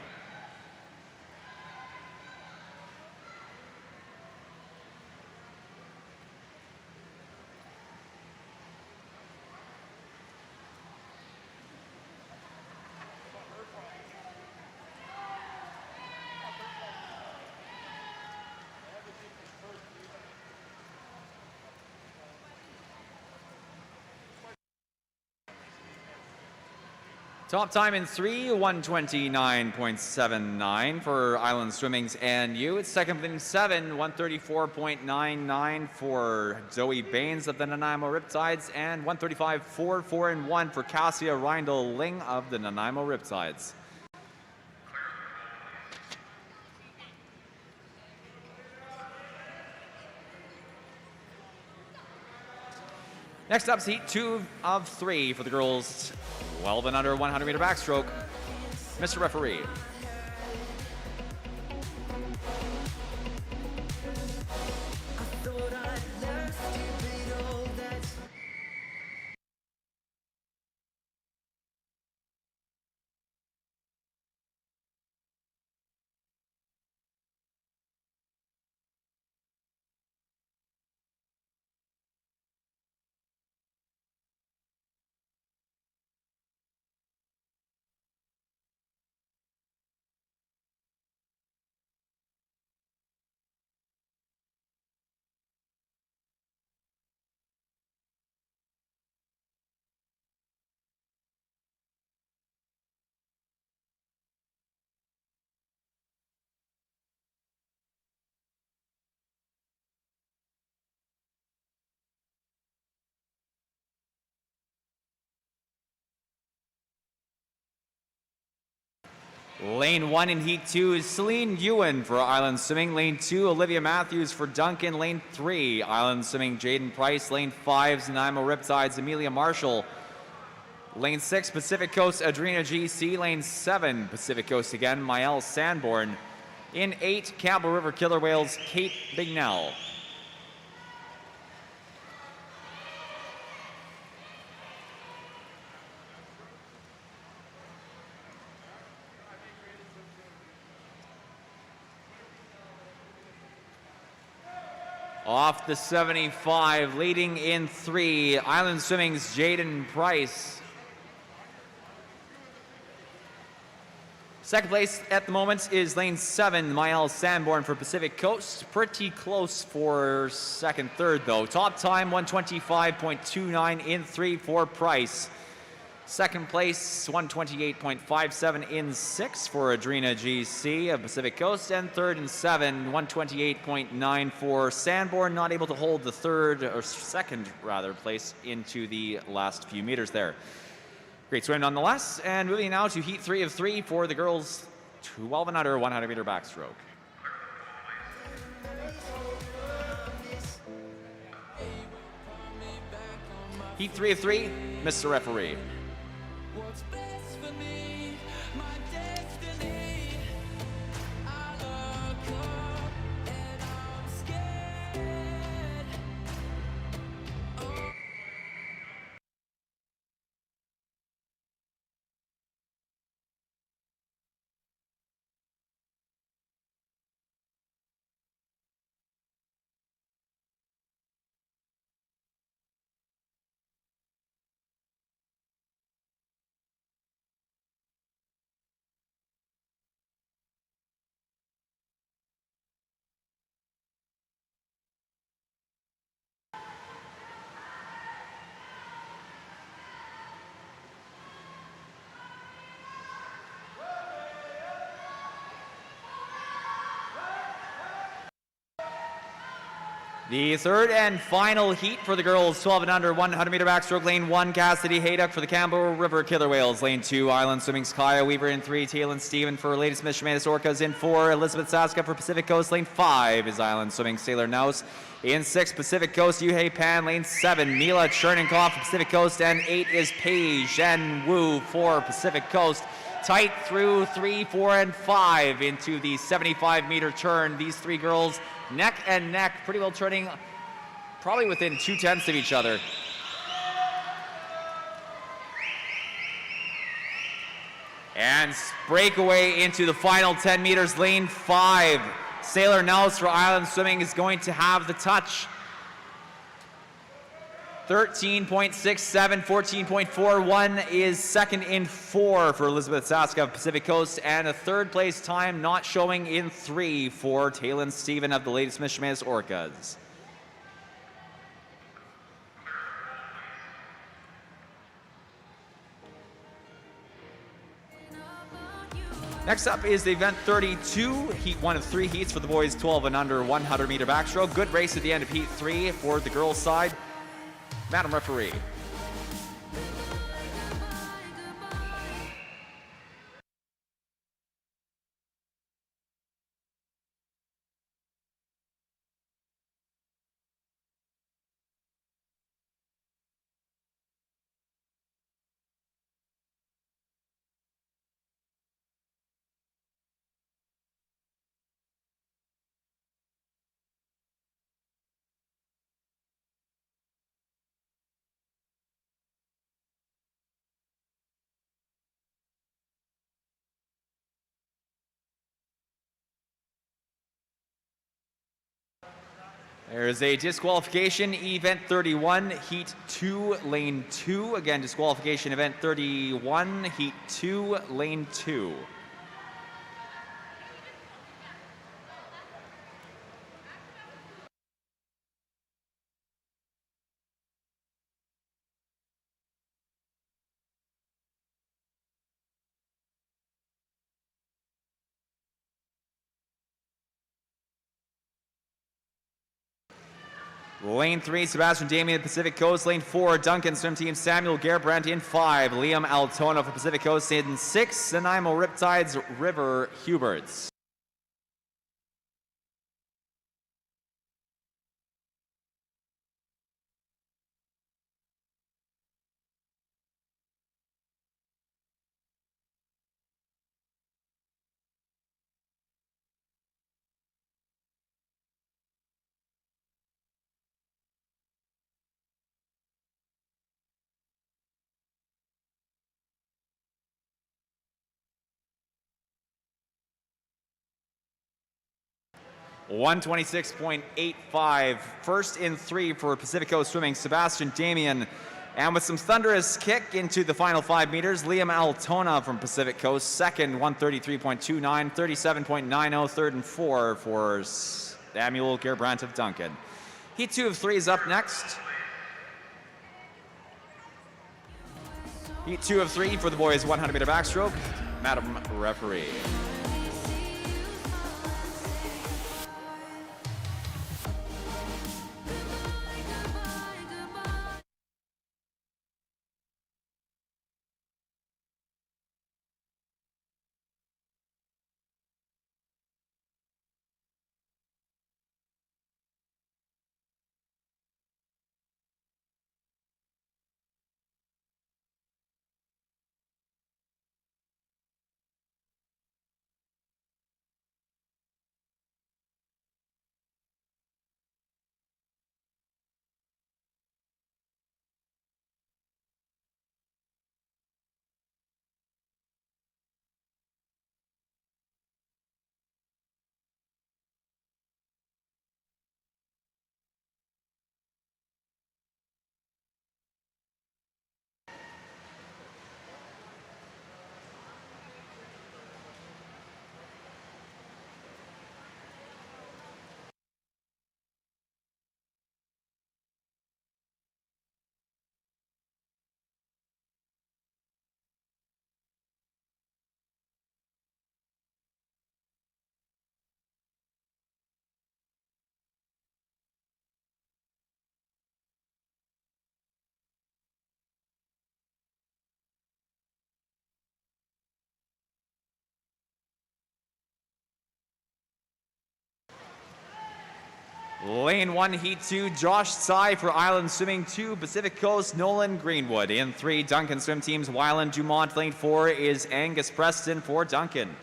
Top time in 3, 129.79 for Island Swimming's and you. It's second in 7, 134.99 for Zoe Baines of the Nanaimo Riptides and 135.44 and 1 for Cassia Reindl Ling of the Nanaimo Riptides. Next up is heat 2 of 3 for the girls 12 and under 100 meter backstroke. Mr. Referee. Lane 1 in Heat 2 is Celine Ewan for Island Swimming. Lane 2, Olivia Matthews for Duncan. Lane 3, Island Swimming, Jaden Price. Lane 5, Nanaimo Riptides, Amelia Marshall. Lane 6, Pacific Coast, Adrena GC. Lane 7, Pacific Coast again, Mael Sanborn. In 8, Campbell River Killer Whales, Kate Bignell. Off the 75, leading in 3, Island Swimming's Jaden Price. Second place at the moment is lane 7, Mael Sanborn for Pacific Coast. Pretty close for second, third though. Top time 125.29 in 3 for Price. Second place, 128.57 in 6 for Adrena GC of Pacific Coast. And third and 7, 128.9 for Sanborn. Not able to hold the third, or second rather, place into the last few meters there. Great swim nonetheless. And moving now to heat 3 of 3 for the girls 12 and under 100 meter backstroke. Heat 3 of 3, Mr. Referee. What's best for me, my destiny. I look up and I'm scared. Oh. The third and final heat for the girls, 12 and under, 100-meter backstroke. Lane 1, Cassidy Hayduck for the Campbell River Killer Whales. Lane 2, Island Swimming's Kaya Weaver in 3, Taylor Stephen for Latest Michimanis Orcas in 4, Elizabeth Saska for Pacific Coast. Lane 5 is Island Swimming Sailor Nouse. In 6, Pacific Coast, Yuhei Pan. Lane 7, Mila Cherninkov for Pacific Coast. And 8 is Paige and Wu for Pacific Coast. Tight through 3, 4, and 5 into the 75-meter turn. These three girls neck and neck, pretty well turning probably within 0.2 of each other. And breakaway into the final 10 meters, lane 5. Sailor Nels for Island Swimming is going to have the touch. 13.67, 14.41 is second in 4 for Elizabeth Saska of Pacific Coast, and a third place time not showing in 3 for Taylor Stephen of the Latest Michimanis Orcas. Next up is the event 32, heat 1 of 3 heats for the boys 12 and under, 100-meter backstroke. Good race at the end of heat 3 for the girls' side. Madam Referee. There's a disqualification, event 31, heat 2, lane 2. Again, disqualification, event 31, heat 2, lane 2. Lane 3, Sebastian Damien, Pacific Coast. Lane 4, Duncan Swim Team, Samuel Gerbrandt in 5. Liam Altona for Pacific Coast in 6. Nanaimo Riptides, River Huberts. .126.85, first in 3 for Pacific Coast Swimming, Sebastian Damien. And with some thunderous kick into the final 5 meters, Liam Altona from Pacific Coast, second, 133.29, 37.90, third and 4 for Samuel Gerbrandt of Duncan. Heat 2 of 3 is up next. Heat 2 of 3 for the boys 100-meter backstroke. Madam Referee. Lane 1, Heat 2, Josh Tsai for Island Swimming 2, Pacific Coast, Nolan Greenwood. In 3, Duncan Swim Teams, Wyland Dumont. Lane 4 is Angus Preston for Duncan.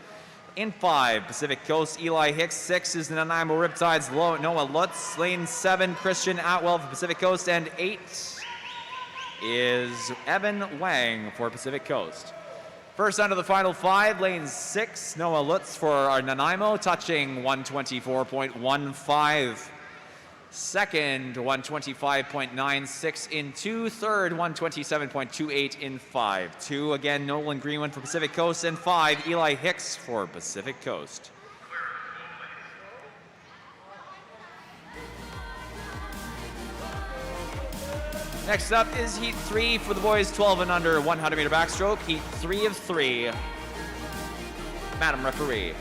In 5, Pacific Coast, Eli Hicks. 6 is the Nanaimo Riptides, Noah Lutz. Lane 7, Christian Atwell for Pacific Coast. And 8 is Evan Wang for Pacific Coast. First under the final 5, lane 6, Noah Lutz for our Nanaimo, touching 124.15. Second, 125.96 in 2. Third, 127.28 in 5. 2, again, Nolan Greenwood for Pacific Coast. And 5, Eli Hicks for Pacific Coast. Next up is Heat 3 for the boys 12 and under 100 meter backstroke. Heat 3 of 3. Madam Referee.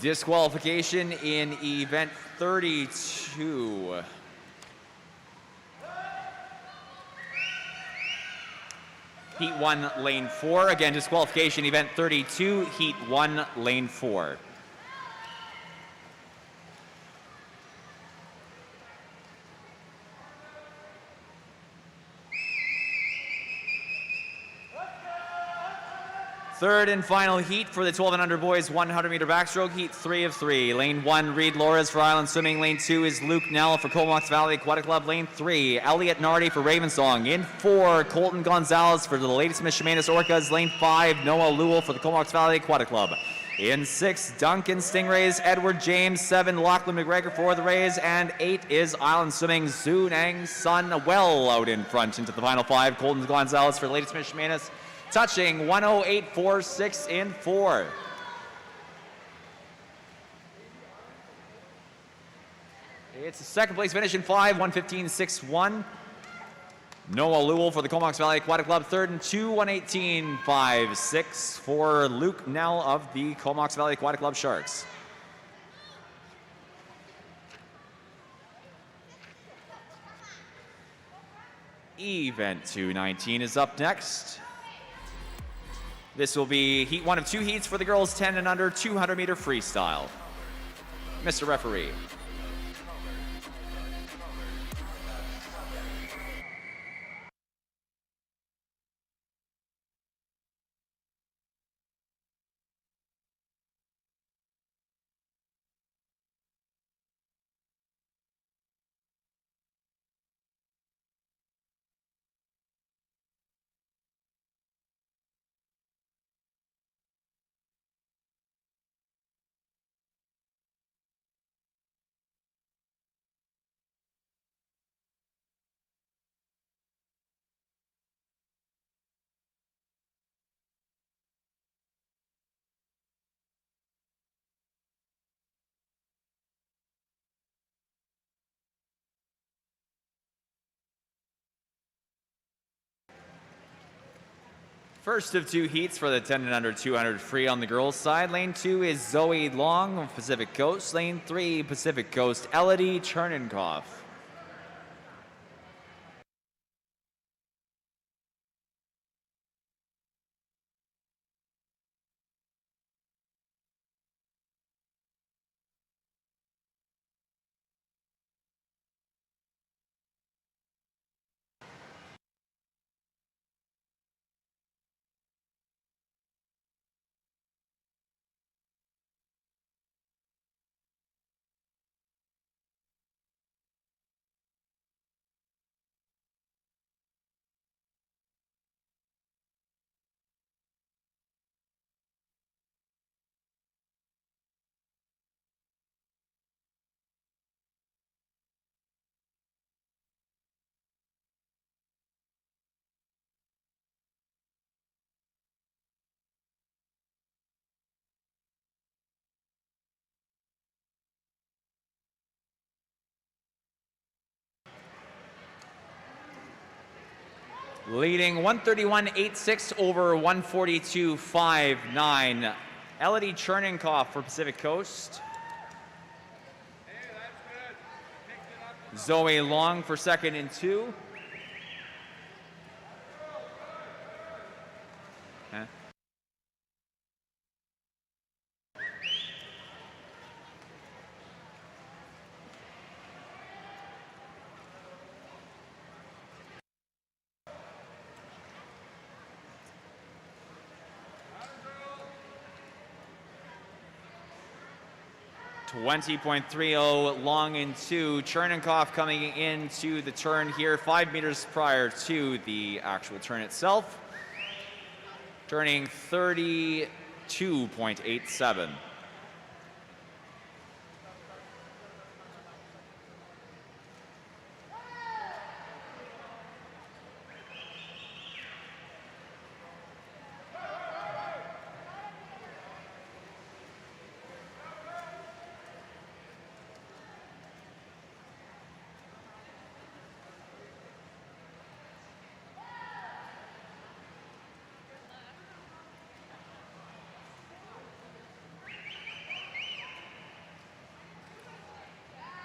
Disqualification in event 32. Heat 1, lane 4. Again, disqualification, event 32, Heat 1, lane 4. Third and final heat for the 12 and under boys 100 meter backstroke, Heat 3 of 3. Lane 1, Reed Lores for Island Swimming. Lane 2 is Luke Nell for Comox Valley Aquatic Club. Lane 3, Elliot Nardi for Ravensong. In 4, Colton Gonzalez for the Lady Smith Shemanis Orcas. Lane 5, Noah Lewell for the Comox Valley Aquatic Club. In 6, Duncan Stingrays, Edward James. 7, Lachlan McGregor for the Rays. And 8 is Island Swimming, Zhu Nang Sun, well out in front into the final 5. Colton Gonzalez for Lady Smith Shemanis, touching 108.46 in 4. It's a second place finish in 5, 115.61. Noah Lewell for the Comox Valley Aquatic Club. Third and 2, 118.56 for Luke Nell of the Comox Valley Aquatic Club Sharks. Event 219 is up next. This will be heat 1 of 2 heats for the girls 10 and under 200 meter freestyle. Mr. Referee. First of 2 heats for the 10 and under 200 free on the girls' side. Lane 2 is Zoe Long of Pacific Coast. Lane 3, Pacific Coast, Elodie Chernenkoff. Leading 131.86 over 142.59. Elodie Cherninkoff for Pacific Coast. Zoe Long for second and 2. Okay. .20.30 Long in 2. Cherninkoff coming into the turn here 5 meters prior to the actual turn itself. Turning 32.87.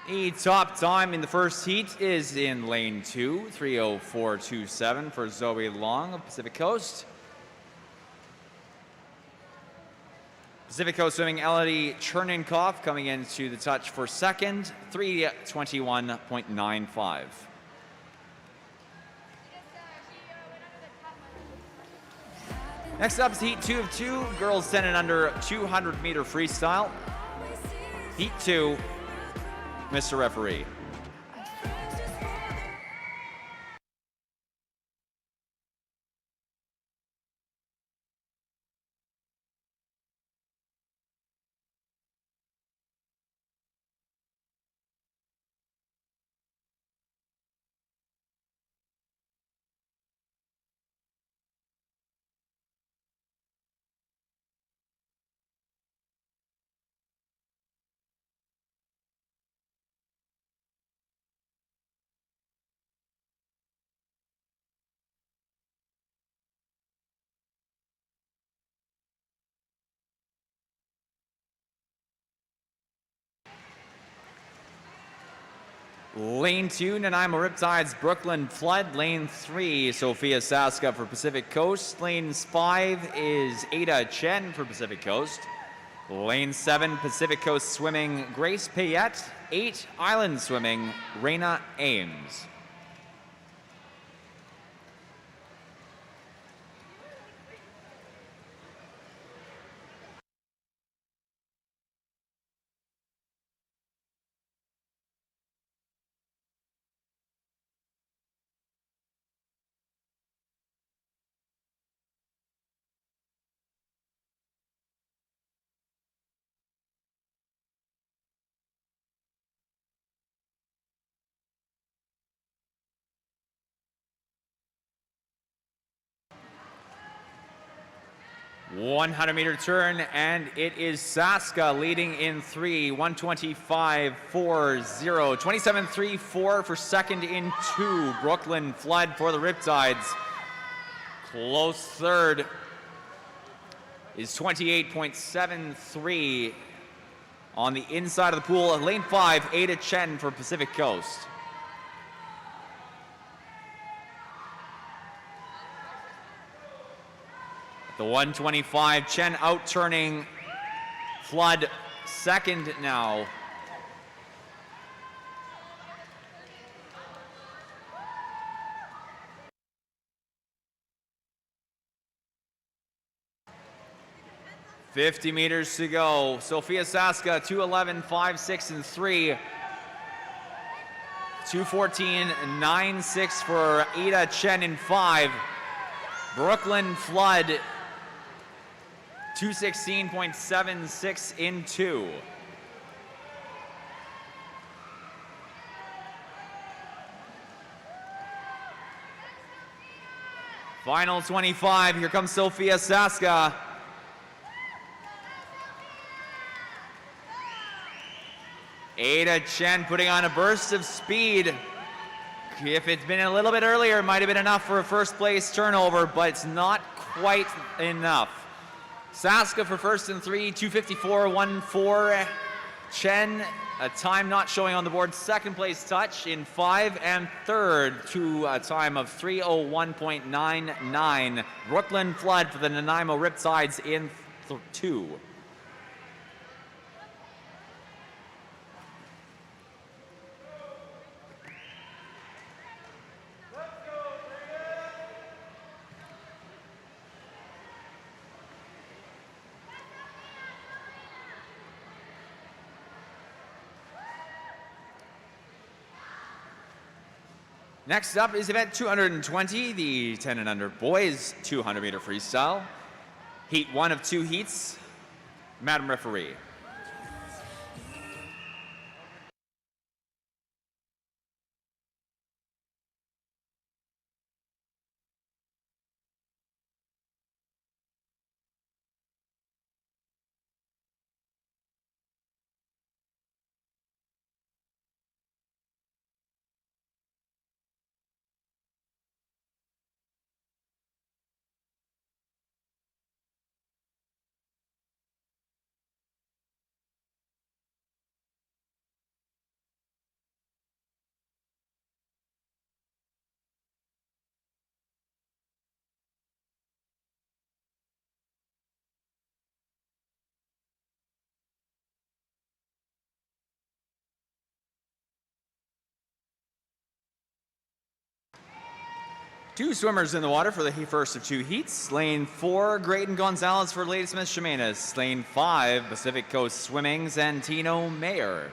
The top time in the first heat is in lane 2, 3:04.27 for Zoe Long of Pacific Coast. Pacific Coast swimming Elodie Cherninkoff coming into the touch for second, 3:21.95. Next up is heat 2 of 2, girls 10 and under 200 meter freestyle. Heat 2. Mr. Referee. Lane 2, Nanaimo Riptides, Brooklyn Flood. Lane 3, Sophia Saska for Pacific Coast. Lane 5 is Ada Chen for Pacific Coast. Lane 7, Pacific Coast Swimming, Grace Payette. 8, Island Swimming, Raina Ames. .100-meter turn, and it is Saska leading in 3, 125.40. 27.34 for second in 2. Brooklyn Flood for the Riptides. Close third is 28.73 on the inside of the pool. Lane 5, Ada Chen for Pacific Coast. The 125, Chen out-turning Flood second now. .50 meters to go. Sophia Saska, 2:11.56 and 3. 2:14.96 for Ada Chen in 5. Brooklyn Flood, 2:16.76 in 2. Final 25, here comes Sophia Saska. Ada Chen putting on a burst of speed, If it's been a little bit earlier, it might have been enough for a first place turnover, but it's not quite enough. Saska for first and 3, 2:54.14. Chen, a time not showing on the board, second place touch in 5, and third to a time of 3:01.99. Brooklyn Flood for the Nanaimo Riptides in 2. Next up is event 220, the 10 and under boys 200 meter freestyle. Heat 1 of 2 heats. Madam Referee. Two swimmers in the water for the first of 2 heats. Lane 4, Graydon Gonzalez for Ladysmith Chemainus. Lane 5, Pacific Coast Swimming, Santino Mayer.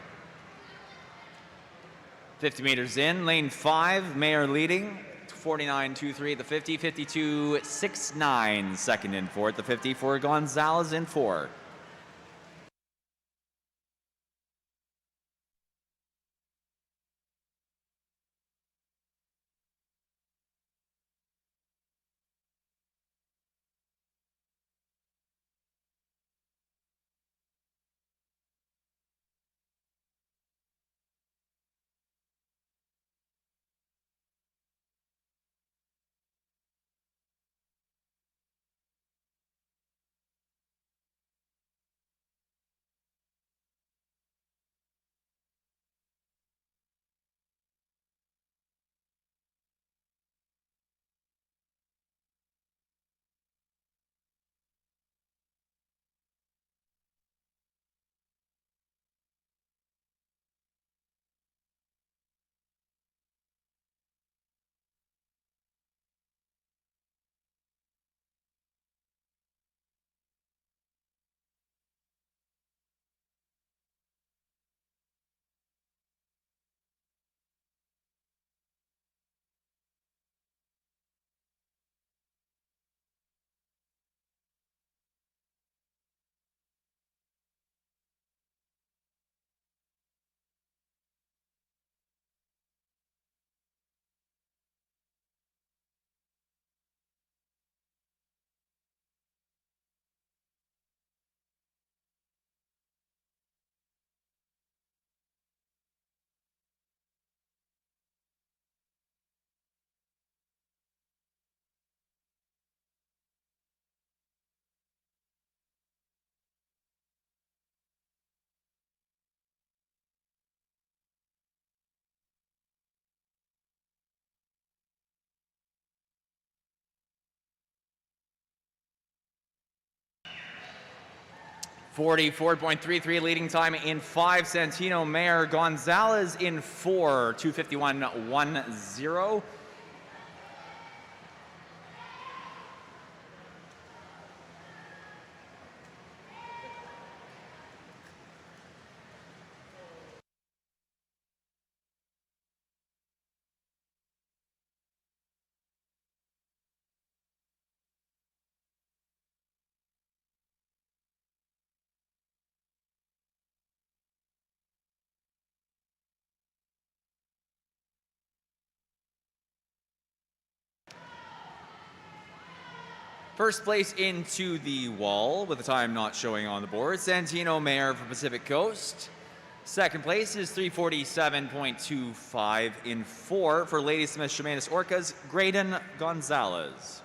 50 meters in, lane 5, Mayer leading. 49.23 at the 50, 52.69 second in 4 at the 50 for Gonzalez in 4. .44.33 leading time in 5, Santino Mayer. Gonzalez in 4, 2:51.10. First place into the wall with the time not showing on the board. Santino Mayer for Pacific Coast. Second place is 347.25 in 4 for Lady Smith Shemanis Orcas, Graydon Gonzalez.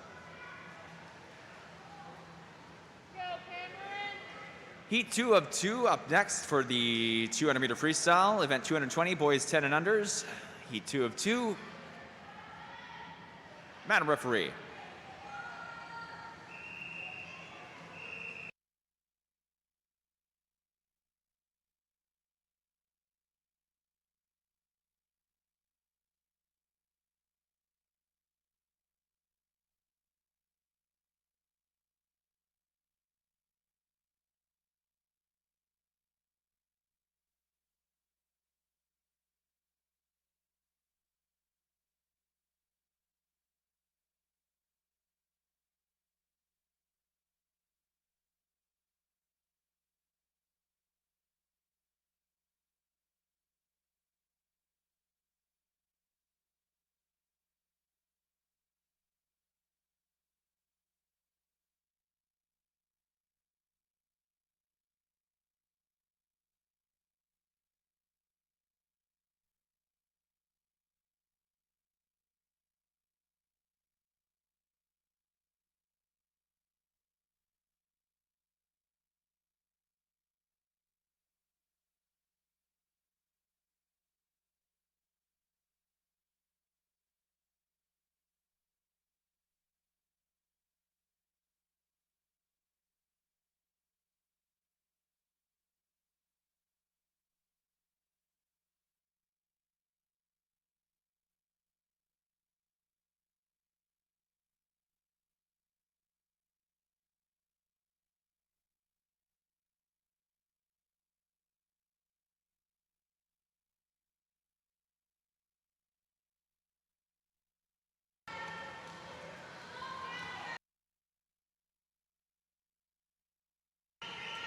Heat 2 of 2 up next for the 200 meter freestyle, event 220, boys 10 and unders. Heat 2 of 2. Madam Referee.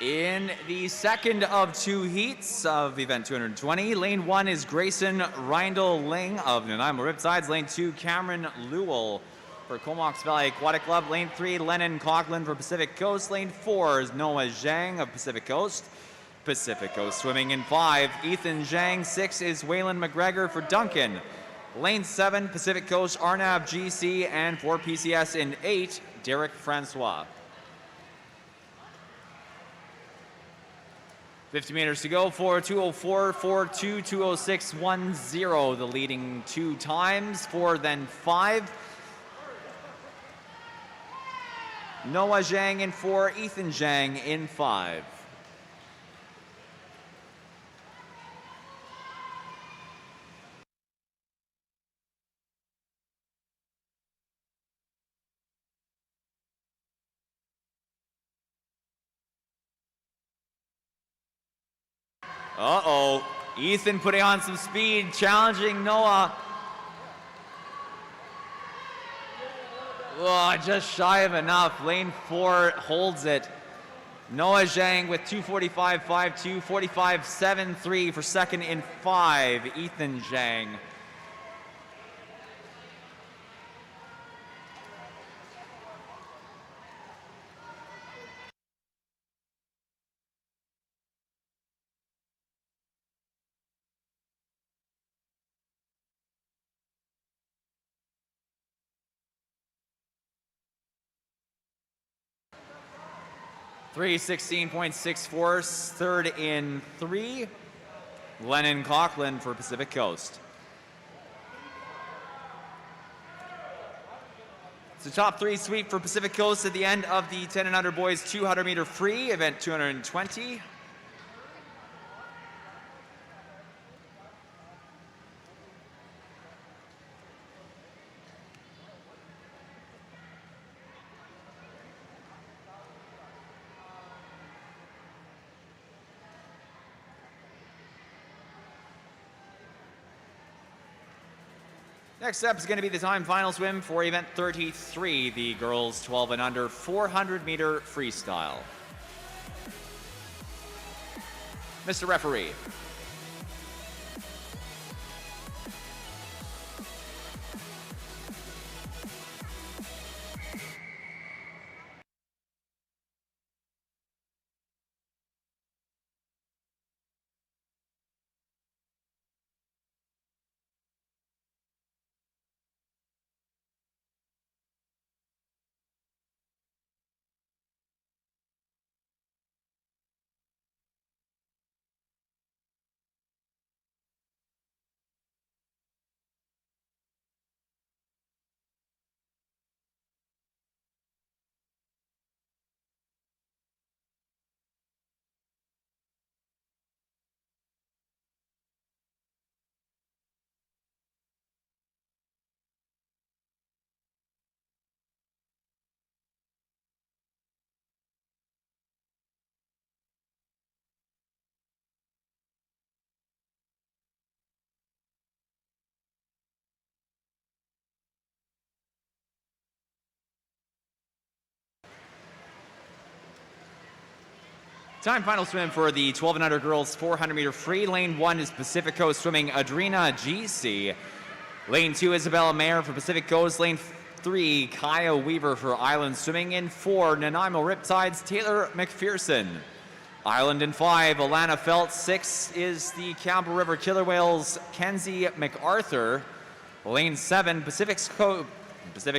In the second of 2 heats of event 220, lane 1 is Grayson Reindl Ling of Nanaimo Riptides. Lane 2, Cameron Lewell for Comox Valley Aquatic Club. Lane 3, Lennon Coughlin for Pacific Coast. Lane 4 is Noah Zhang of Pacific Coast. Pacific Coast swimming in 5, Ethan Zhang. 6 is Waylon McGregor for Duncan. Lane 7, Pacific Coast, Arnav GC. And for PCS in 8, Derek Francois. 50 meters to go for 204, 42, 206, 10, the leading 2 times. 4, then 5. Noah Zhang in 4, Ethan Zhang in 5. Uh-oh, Ethan putting on some speed, challenging Noah. Oh, just shy of enough. Lane 4 holds it. Noah Zhang with 2:45.52, 45.73 for second in 5, Ethan Zhang. Three 16.64, third in 3, Lennon Coughlin for Pacific Coast. It's a top 3 sweep for Pacific Coast at the end of the 10 and under boys 200 meter free, event 220. Next up is going to be the time final swim for event 33, the girls 12 and under 400 meter freestyle. Mr. Referee. Time final swim for the 12 and under girls 400 meter free. Lane 1 is Pacific Coast Swimming Adrina GC. Lane 2, Isabella Mayer for Pacific Coast. Lane 3, Kaya Weaver for Island Swimming. In 4, Nanaimo Riptides, Taylor McPherson. Island in 5, Alana Felt. 6 is the Campbell River Killer Whales, Kenzie MacArthur. Lane 7, Pacific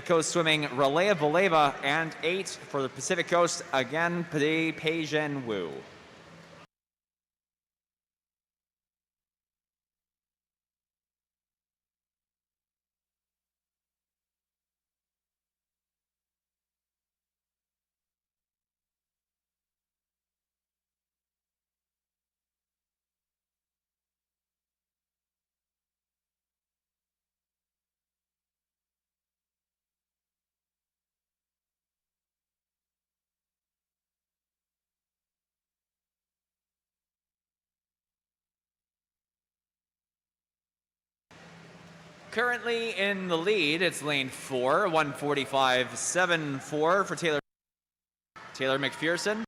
Coast Swimming, Ralea Valeva. And 8 for the Pacific Coast, again, Pei-Zhen Wu. Currently in the lead, it's lane 4, 1:45.74 for Taylor McPherson.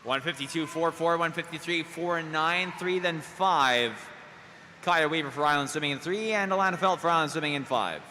1:52.44, 1:53.49, 3, then 5. Kaya Weaver for Island Swimming in 3, and Alana Felt for Island Swimming in 5.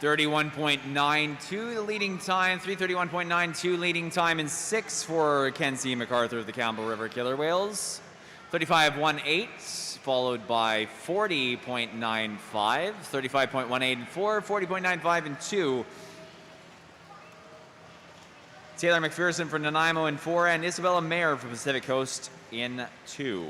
.31.92 the leading time, 3:31.92 leading time in 6 for Kenzie MacArthur of the Campbell River Killer Whales. 35.18 followed by 40.95, 35.18 in 4, 40.95 in 2. Taylor McPherson for Nanaimo in 4, and Isabella Mayer for Pacific Coast in 2.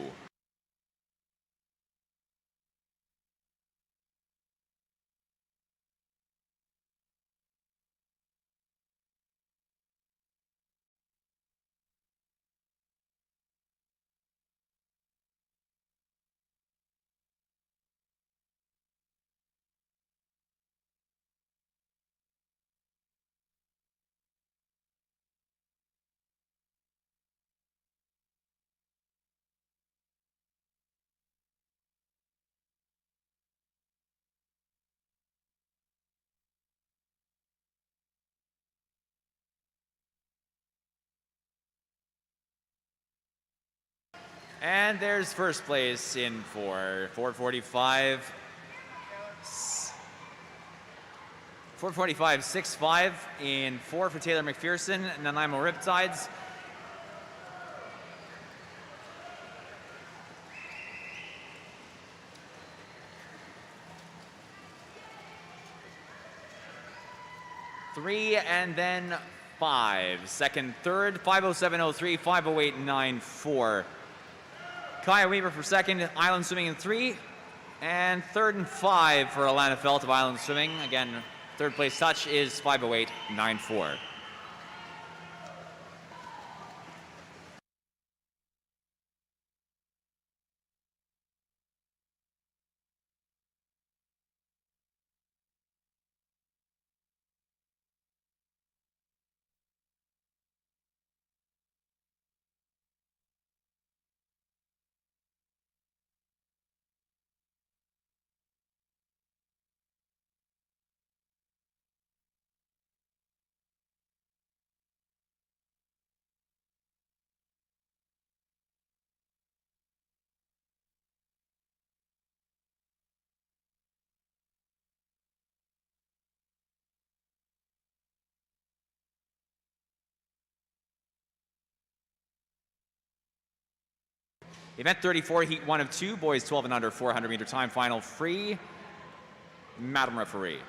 And there's first place in 4, 4:45.65 in 4 for Taylor McPherson, Nanaimo Riptides. Three and then 5. Second, third, 5:07.03, 5:08.94. Kaya Weaver for second, Island Swimming in 3. And third and 5 for Alana Felt of Island Swimming. Again, third place touch is 5:08.94. Event 34, heat 1 of 2, boys 12 and under, 400-meter time final free. Madam Referee.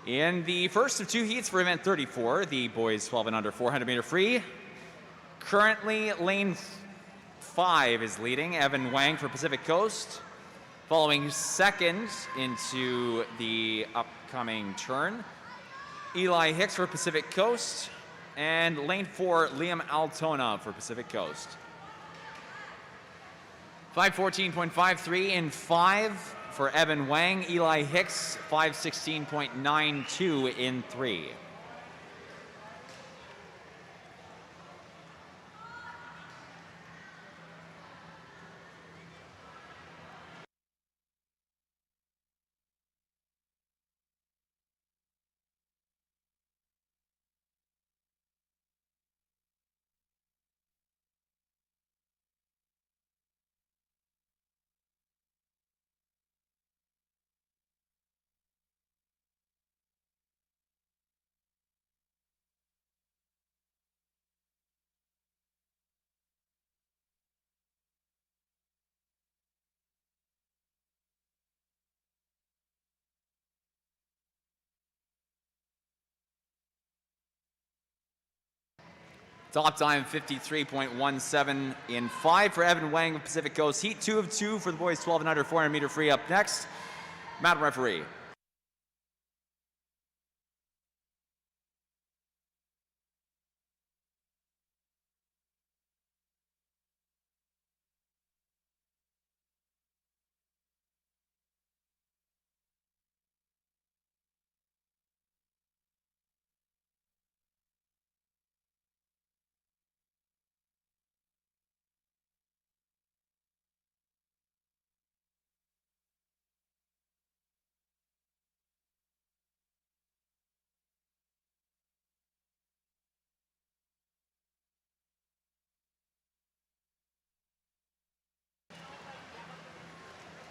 In the first of two heats for event 34, the boys 12 and under 400 meter free, currently lane 5 is leading, Evan Wang for Pacific Coast. Following second into the upcoming turn, Eli Hicks for Pacific Coast, and lane 4, Liam Altona for Pacific Coast. 5:14.53 in 5 for Evan Wang. Eli Hicks, 5:16.92 in 3. Top time 53.17 in 5 for Evan Wang of Pacific Coast. Heat 2 of 2 for the boys 12 and under 400 meter free up next. Madam Referee.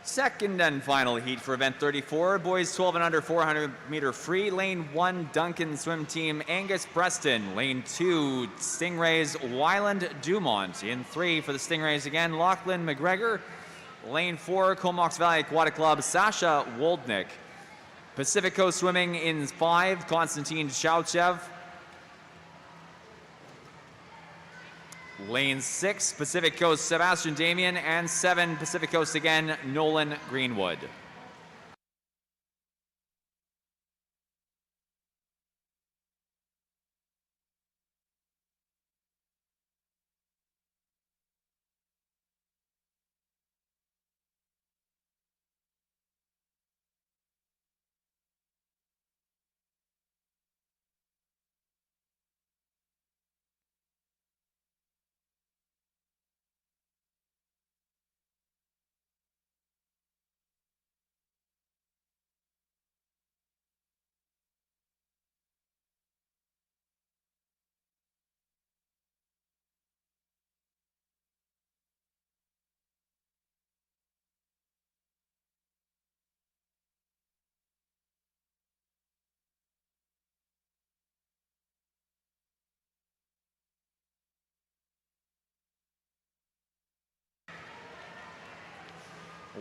Second and final heat for event 34, boys 12 and under 400 meter free. Lane 1, Duncan swim team, Angus Preston. Lane 2, Stingrays, Wyland Dumont. In 3 for the Stingrays again, Lachlan McGregor. Lane 4, Comox Valley Aquatic Club, Sasha Woldnick. Pacific Coast Swimming in 5, Konstantin Shauchev. Lane 6, Pacific Coast, Sebastian Damian, and 7, Pacific Coast again, Nolan Greenwood.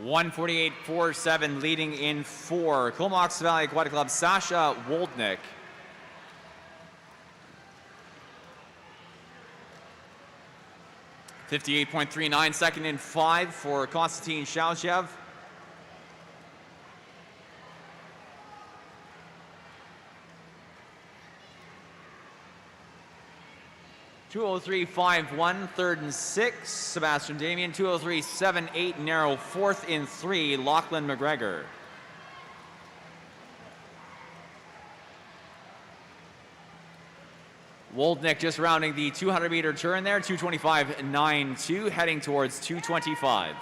(1:48.47) leading in 4, Comox Valley Aquatic Club, Sasha Woldnick. (58.39) second in 5 for Konstantin Shauchev. (2:03.51) third and 6, Sebastian Damian. (2:03.78) narrow fourth in 3, Lachlan McGregor. Woldnick just rounding the 200 meter turn there, 2:25.92, heading towards 2:25.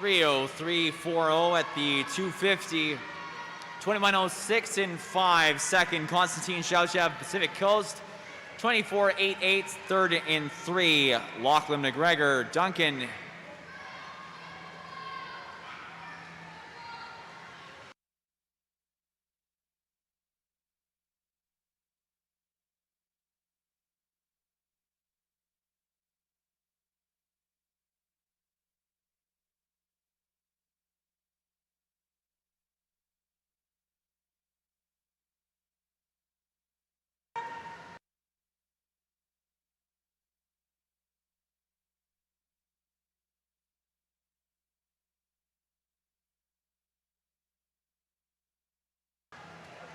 3:03.40 at the 250. 21:06 in 5, second. Konstantin Shauchev, Pacific Coast. 24:88, third in 3. Lachlan McGregor, Duncan.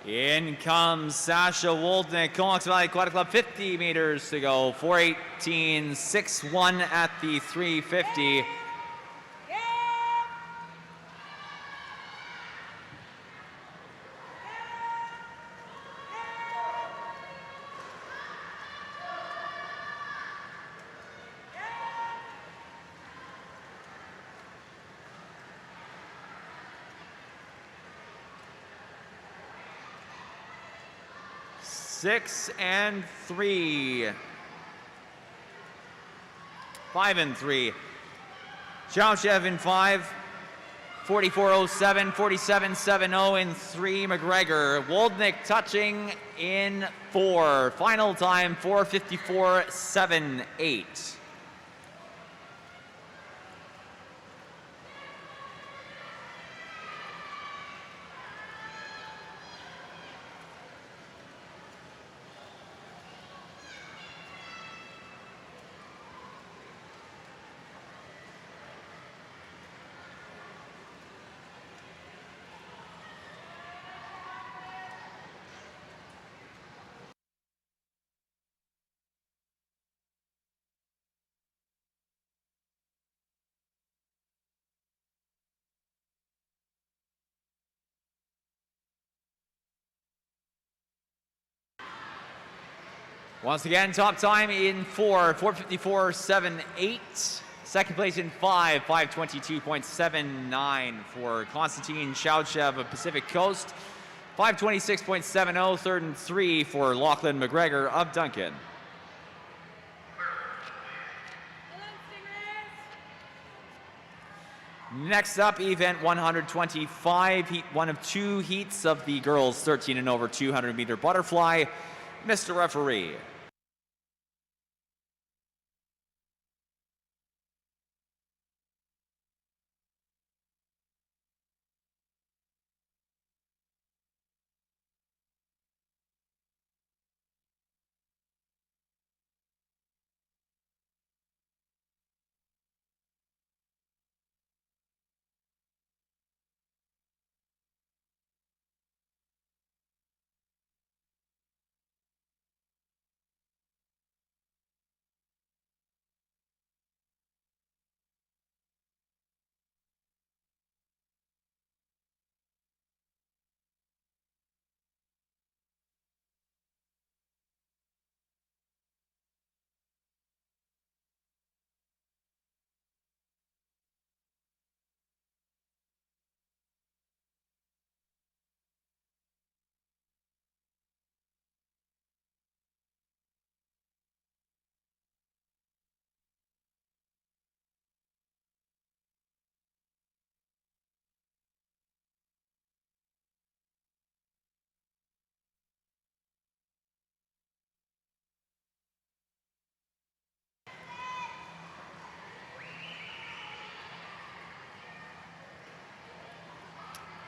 In comes Sasha Woldnick, Comox Valley Aquatic Club, 50 meters to go. 4:18.61 at the 350. Six and 3. 5 and 3. Shauchev in 5. 44:07, 47:70 in 3. McGregor. Woldnick touching in 4. Final time 4:54.78. Once again, top time in 4, 4:54.78. Second place in 5, 5:22.79 for Konstantin Shauchev of Pacific Coast. 5:26.70, third and 3 for Lachlan McGregor of Duncan. Next up, event 125, heat 1 of 2 heats of the girls 13 and over 200 meter butterfly. Mr. Referee.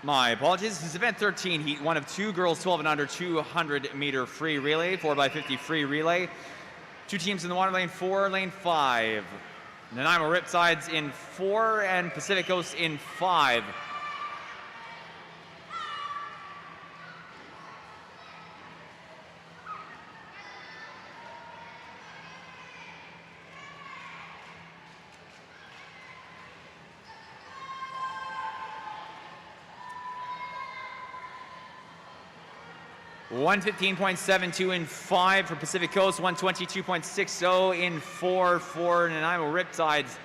My apologies. This is event 13, heat 1 of 2 girls 12 and under 200 meter free relay, 4x50 free relay. 2 teams in the water lane 4, lane 5. Nanaimo Riptides in 4 and Pacific Coast in 5. $115.72 in 5 for Pacific Coast, 122.60 in 4 for Nanaimo Riptides.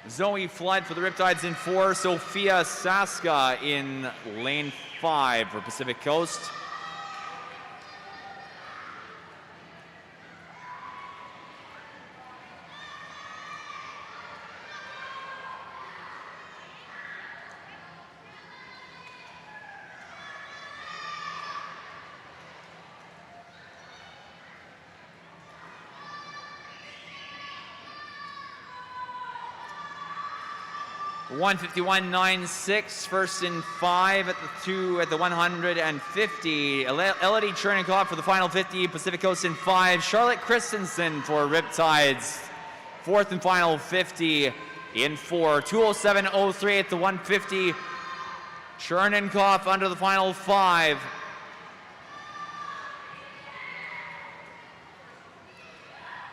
Zoe Flood for the Riptides in 4. Sophia Saska in lane 5 for Pacific Coast. $151.96, first and 5 at the 150. Elodie Chernikov for the final 50, Pacific Coast in 5. Charlotte Christensen for Riptides, fourth and final 50 in 4. 207.03 at the 150. Chernikov under the final 5.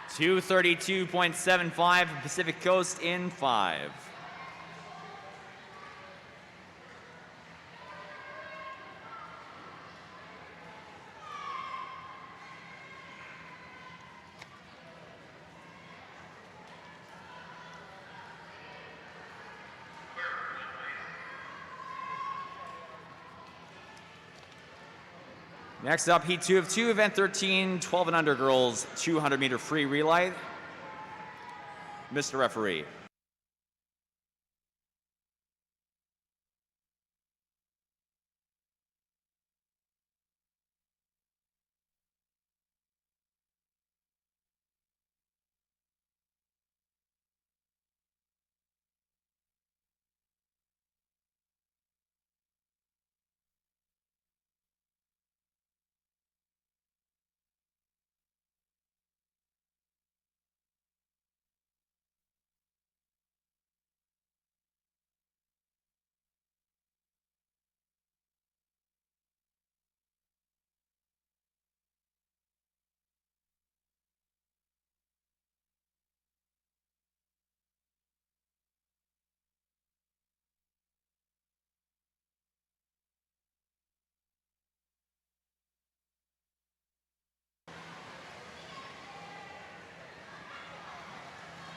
$232.75 Pacific Coast in 5. Next up, Heat 2 of 2, Event 13, 12 and under girls, 200-meter free relay. Mr. Referee.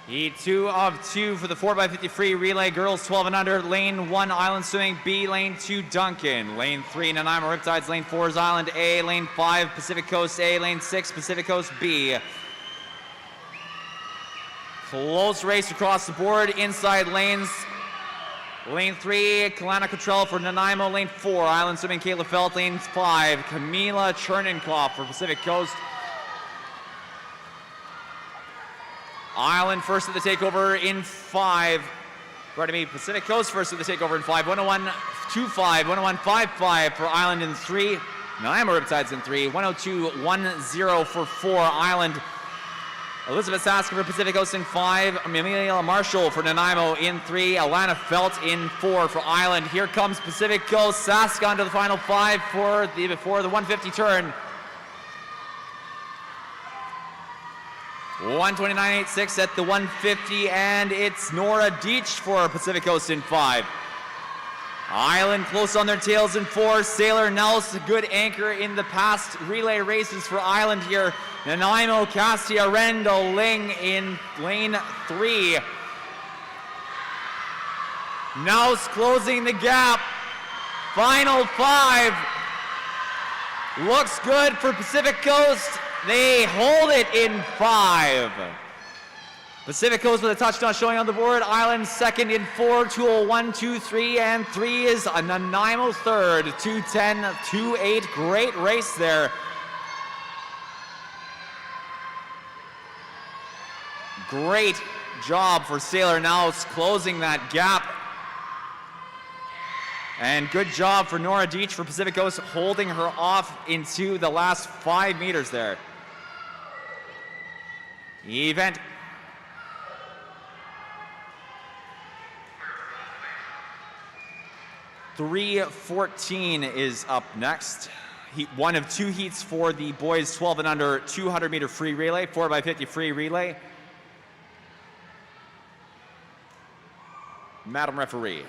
Heat 2 of 2 for the 4x50 free relay, girls 12 and under. Lane 1, Island Swimming B. Lane 2, Duncan. Lane 3, Nanaimo Riptides. Lane 4 is Island A. Lane 5, Pacific Coast A. Lane 6, Pacific Coast B. Close race across the board, inside lanes. Lane 3, Kalana Cottrell for Nanaimo. Lane 4, Island Swimming Kayla Felt. Lane 5, Camila Chernikov for Pacific Coast. Island first at the takeover in 5. Pardon me, Pacific Coast first at the takeover in 5. 101.25, 101.55 for Island in 3. Nanaimo Riptides in 3. 102.10 for 4 Island. Elizabeth Saska for Pacific Coast in 5. Amelia Marshall for Nanaimo in 3. Alana Felt in 4 for Island. Here comes Pacific Coast. Saska onto the final 5 before the 150 turn. 129.86 at the 150, and it's Nora Deitch for Pacific Coast in 5. Island close on their tails in 4. Sailor Nels, a good anchor in the past relay races for Island here. Nanaimo, Cassia Rendo Ling in lane 3. Nels closing the gap. Final 5. Looks good for Pacific Coast. They hold it in 5. Pacific Coast with a touchdown showing on the board. Island second in 4, 201.23, and 3 is a Nanaimo third, 210.28. Great race there. Great job for Sailor Nels closing that gap. And good job for Nora Deitch for Pacific Coast holding her off into the last 5 meters there. Event .314 is up next. Heat 1 of 2 heats for the boys 12 and under 200-meter free relay, 4x50 free relay. Madam Referee.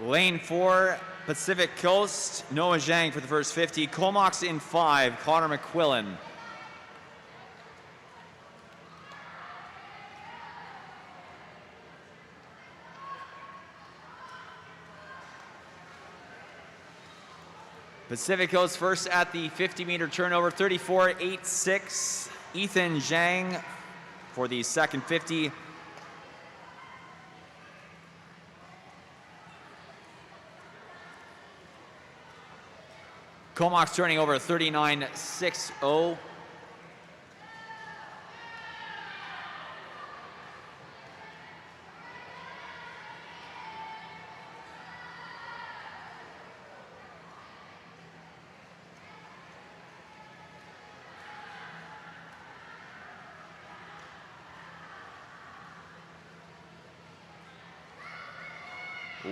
Lane 4, Pacific Coast, Noah Zhang for the first 50. Comox in 5, Connor McQuillan. Pacific Coast first at the 50-meter turnover, 34.86. Ethan Zhang for the second 50. Comox turning over 39.60.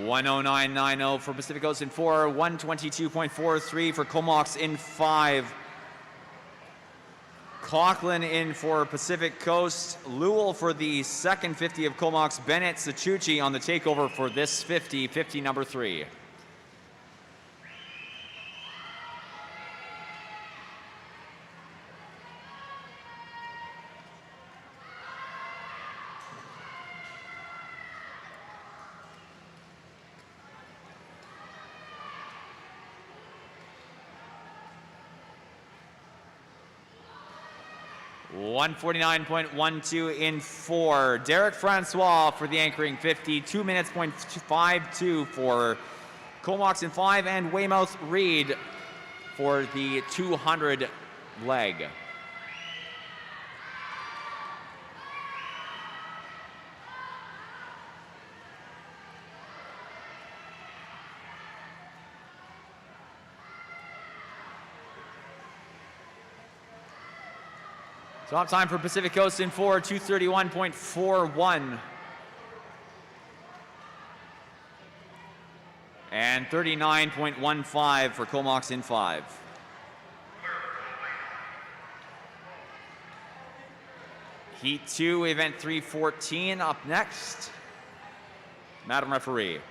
$109.90 for Pacific Coast in 4, 122.43 for Comox in 5. Coughlin in for Pacific Coast. Lowell for the second 50 of Comox. Bennett Sachucci on the takeover for this 50, 50 number 3. $149.12 in 4. Derek Francois for the anchoring 50. 2 minutes, .52 for Comox in 5. And Weymouth Reed for the 200 leg. Top time for Pacific Coast in 4, 231.41. And 39.15 for Comox in 5. Heat 2, event 314 up next. Madam Referee.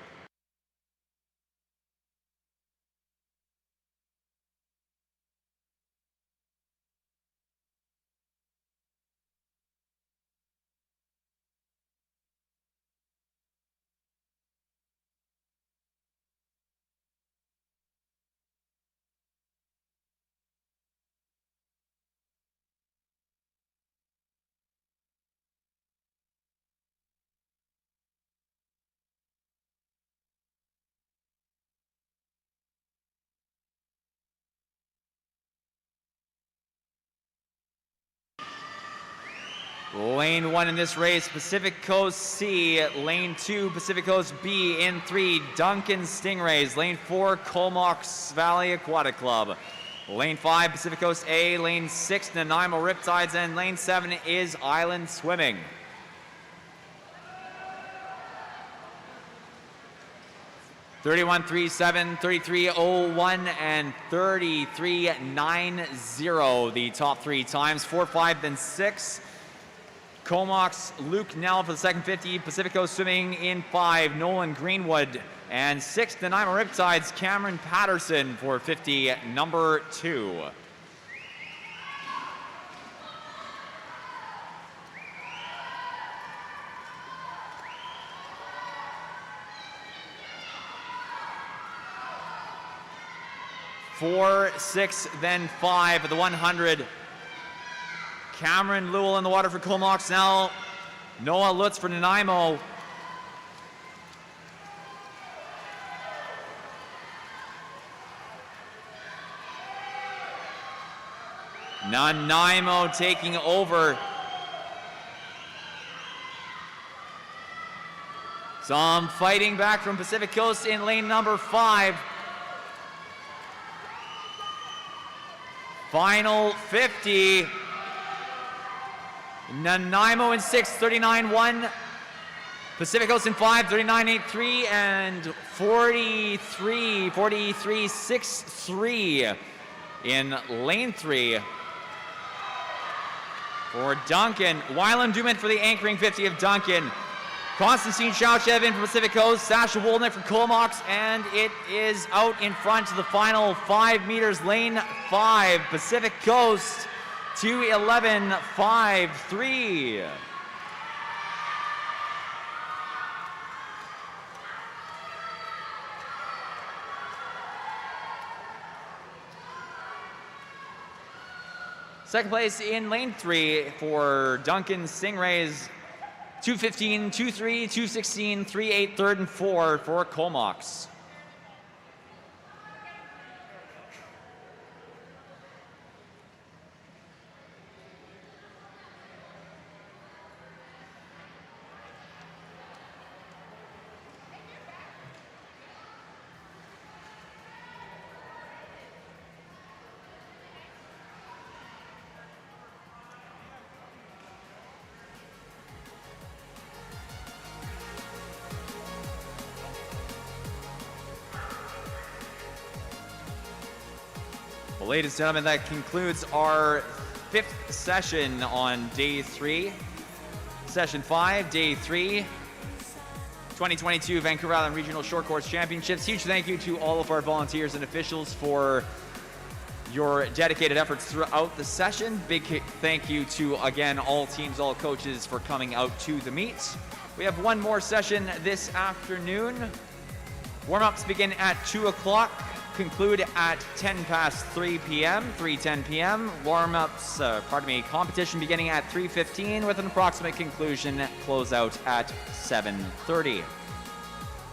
Lane 1 in this race, Pacific Coast C. Lane 2, Pacific Coast B. In 3, Duncan Stingrays. Lane 4, Comox Valley Aquatic Club. Lane 5, Pacific Coast A. Lane 6, Nanaimo Riptides. And Lane 7 is Island Swimming. $31.37, $33.01, and $33.90. The top 3 times. 4, 5, then 6. Comox, Luke Nell for the second 50. Pacific Coast Swimming in 5, Nolan Greenwood. And 6, Nanaimo Riptides, Cameron Patterson for 50, number 2. Four, 6, then 5 at the 100. Cameron Lowell in the water for Comox now. Noah Lutz for Nanaimo. Nanaimo taking over. Some fighting back from Pacific Coast in lane number 5. Final 50. Nanaimo in 6, 39.1. Pacific Coast in 5, 39.83 and 43.63 in lane 3 for Duncan. Wyland Duman for the anchoring 50 of Duncan. Konstantin Shauchev in from Pacific Coast, Sasha Wolnick from Comox, and it is out in front to the final 5 meters, lane 5, Pacific Coast, 2:11.53. Second place in lane 3 for Duncan Stingrays, 2:15, 2:3, 2:16, 3:8, third and fourth for Comox. Well, ladies and gentlemen, that concludes our 5th session on day 3. Session 5, day 3, 2022 Vancouver Island Regional Short Course Championships. Huge thank you to all of our volunteers and officials for your dedicated efforts throughout the session. Big thank you to, again, all teams, all coaches for coming out to the meet. We have one more session this afternoon. Warm-ups begin at 2 o'clock. Conclude at 3:10 p.m., 3:10 p.m. Warm-ups, competition beginning at 3:15 with an approximate conclusion closeout at 7:30.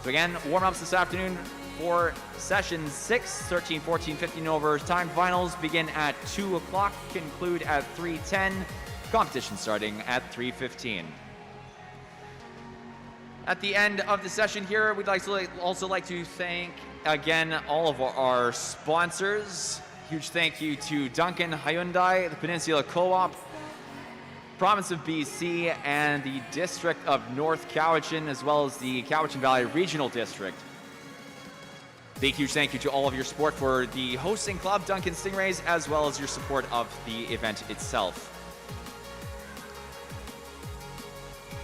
So again, warm-ups this afternoon for session 6, 13, 14, 15 over time finals begin at 2 o'clock, conclude at 3:10, competition starting at 3:15. At the end of the session here, we'd also like to thank again all of our sponsors. Huge thank you to Duncan Hyundai, the Peninsula Co-op, Province of BC, and the District of North Cowichan, as well as the Cowichan Valley Regional District. Big huge thank you to all of your support for the hosting club, Duncan Stingrays, as well as your support of the event itself.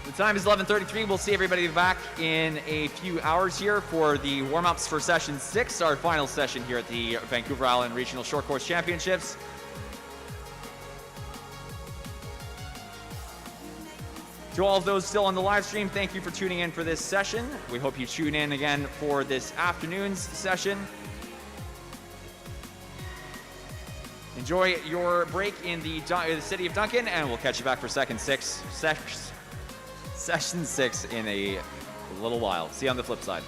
The time is 11:33. We'll see everybody back in a few hours here for the warm-ups for session 6, our final session here at the Vancouver Island Regional Short Course Championships. To all of those still on the live stream, thank you for tuning in for this session. We hope you tune in again for this afternoon's session. Enjoy your break in the city of Duncan, and we'll catch you back for session 6 in a little while. See you on the flip side.